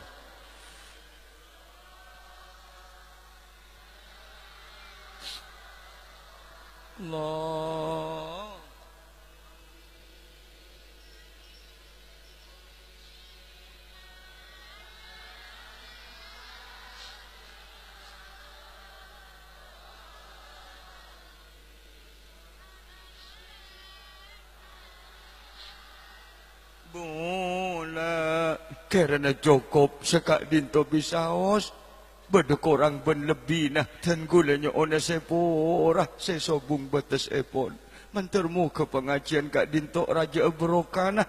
Allah bola kerana cukup sekak dinto bisaos beda korang ben lebih nah dan gulanya ona sepora sesobung batas epon mentermu ke pengajian kak dinto raja berokana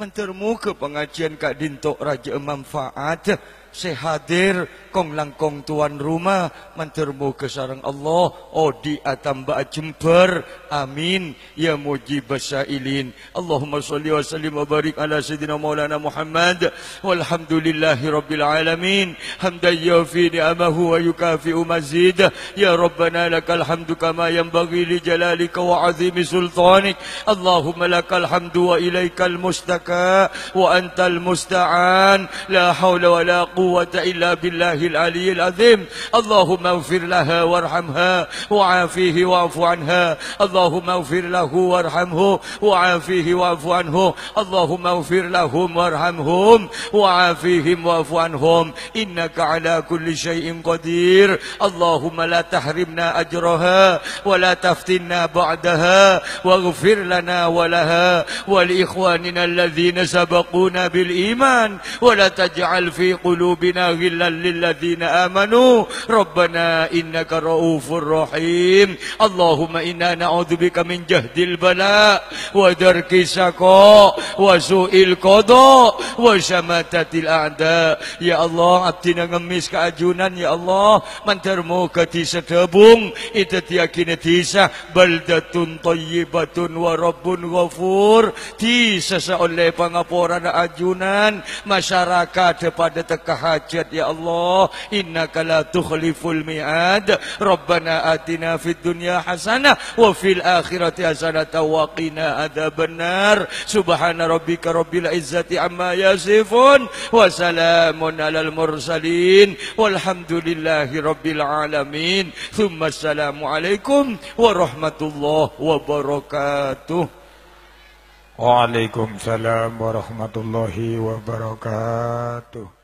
mentermu ke pengajian kak dinto raja manfaat sehadir kong langkong tuan rumah mentermu ke sarang Allah odi atamba jember amin ya mujib sailin Allahumma sholli wa sallim wa barik ala sayyidina maulana Muhammad walhamdulillahi rabbil alamin hamdan yafi ni'amahu wa yukafi'u mazid ya rabbana lakal hamdu kama yanbaghi li jalalika wa azimi sultanik Allahumma lakal hamdu wa ilaikal mustaka wa antal musta'an la hawla wa la quwwata illa billahil aliyyil azim Allahumma ighfir laha warhamha wa'afihi wa'fu anha Allahumma ighfir lahu warhamhu wa'afihi wa'fu anhu Allahumma ighfir lahum warhamhum wa'afihim wa'fu anhum innaka ala kulli syai'in qadir Allahumma la tahrimna ajraha wa la taftinna ba'daha waghfir lana wa laha wa li ikhwanina alladhina sabaquna bil iman wa la taj'al fi qulubina ghillan lil ladzina amanu rabbana innaka raufur rahim Allahumma inna na'udzubika min jahdil bala wa darki saqa wa su'il qada wa syamatatil a'da ya Allah abdina ngemis keajunan ya Allah mantermu kati sedebung itu tiyakine tisah baldatun thayyibatun wa rabbun ghafur tisah oleh pangaporan ajunan masyarakat pada teka hajat ya Allah innaka la tukhliful mi'ad rabbana atina fid dunya hasanah wa fil akhirati hasanah wa qina adzabannar subhana rabbika rabbil izzati amma yasifun wa salamun alal mursalin walhamdulillahi rabbil alamin thumma assalamu alaikum warahmatullahi wabarakatuh. Waalaikumsalam warahmatullahi wabarakatuh.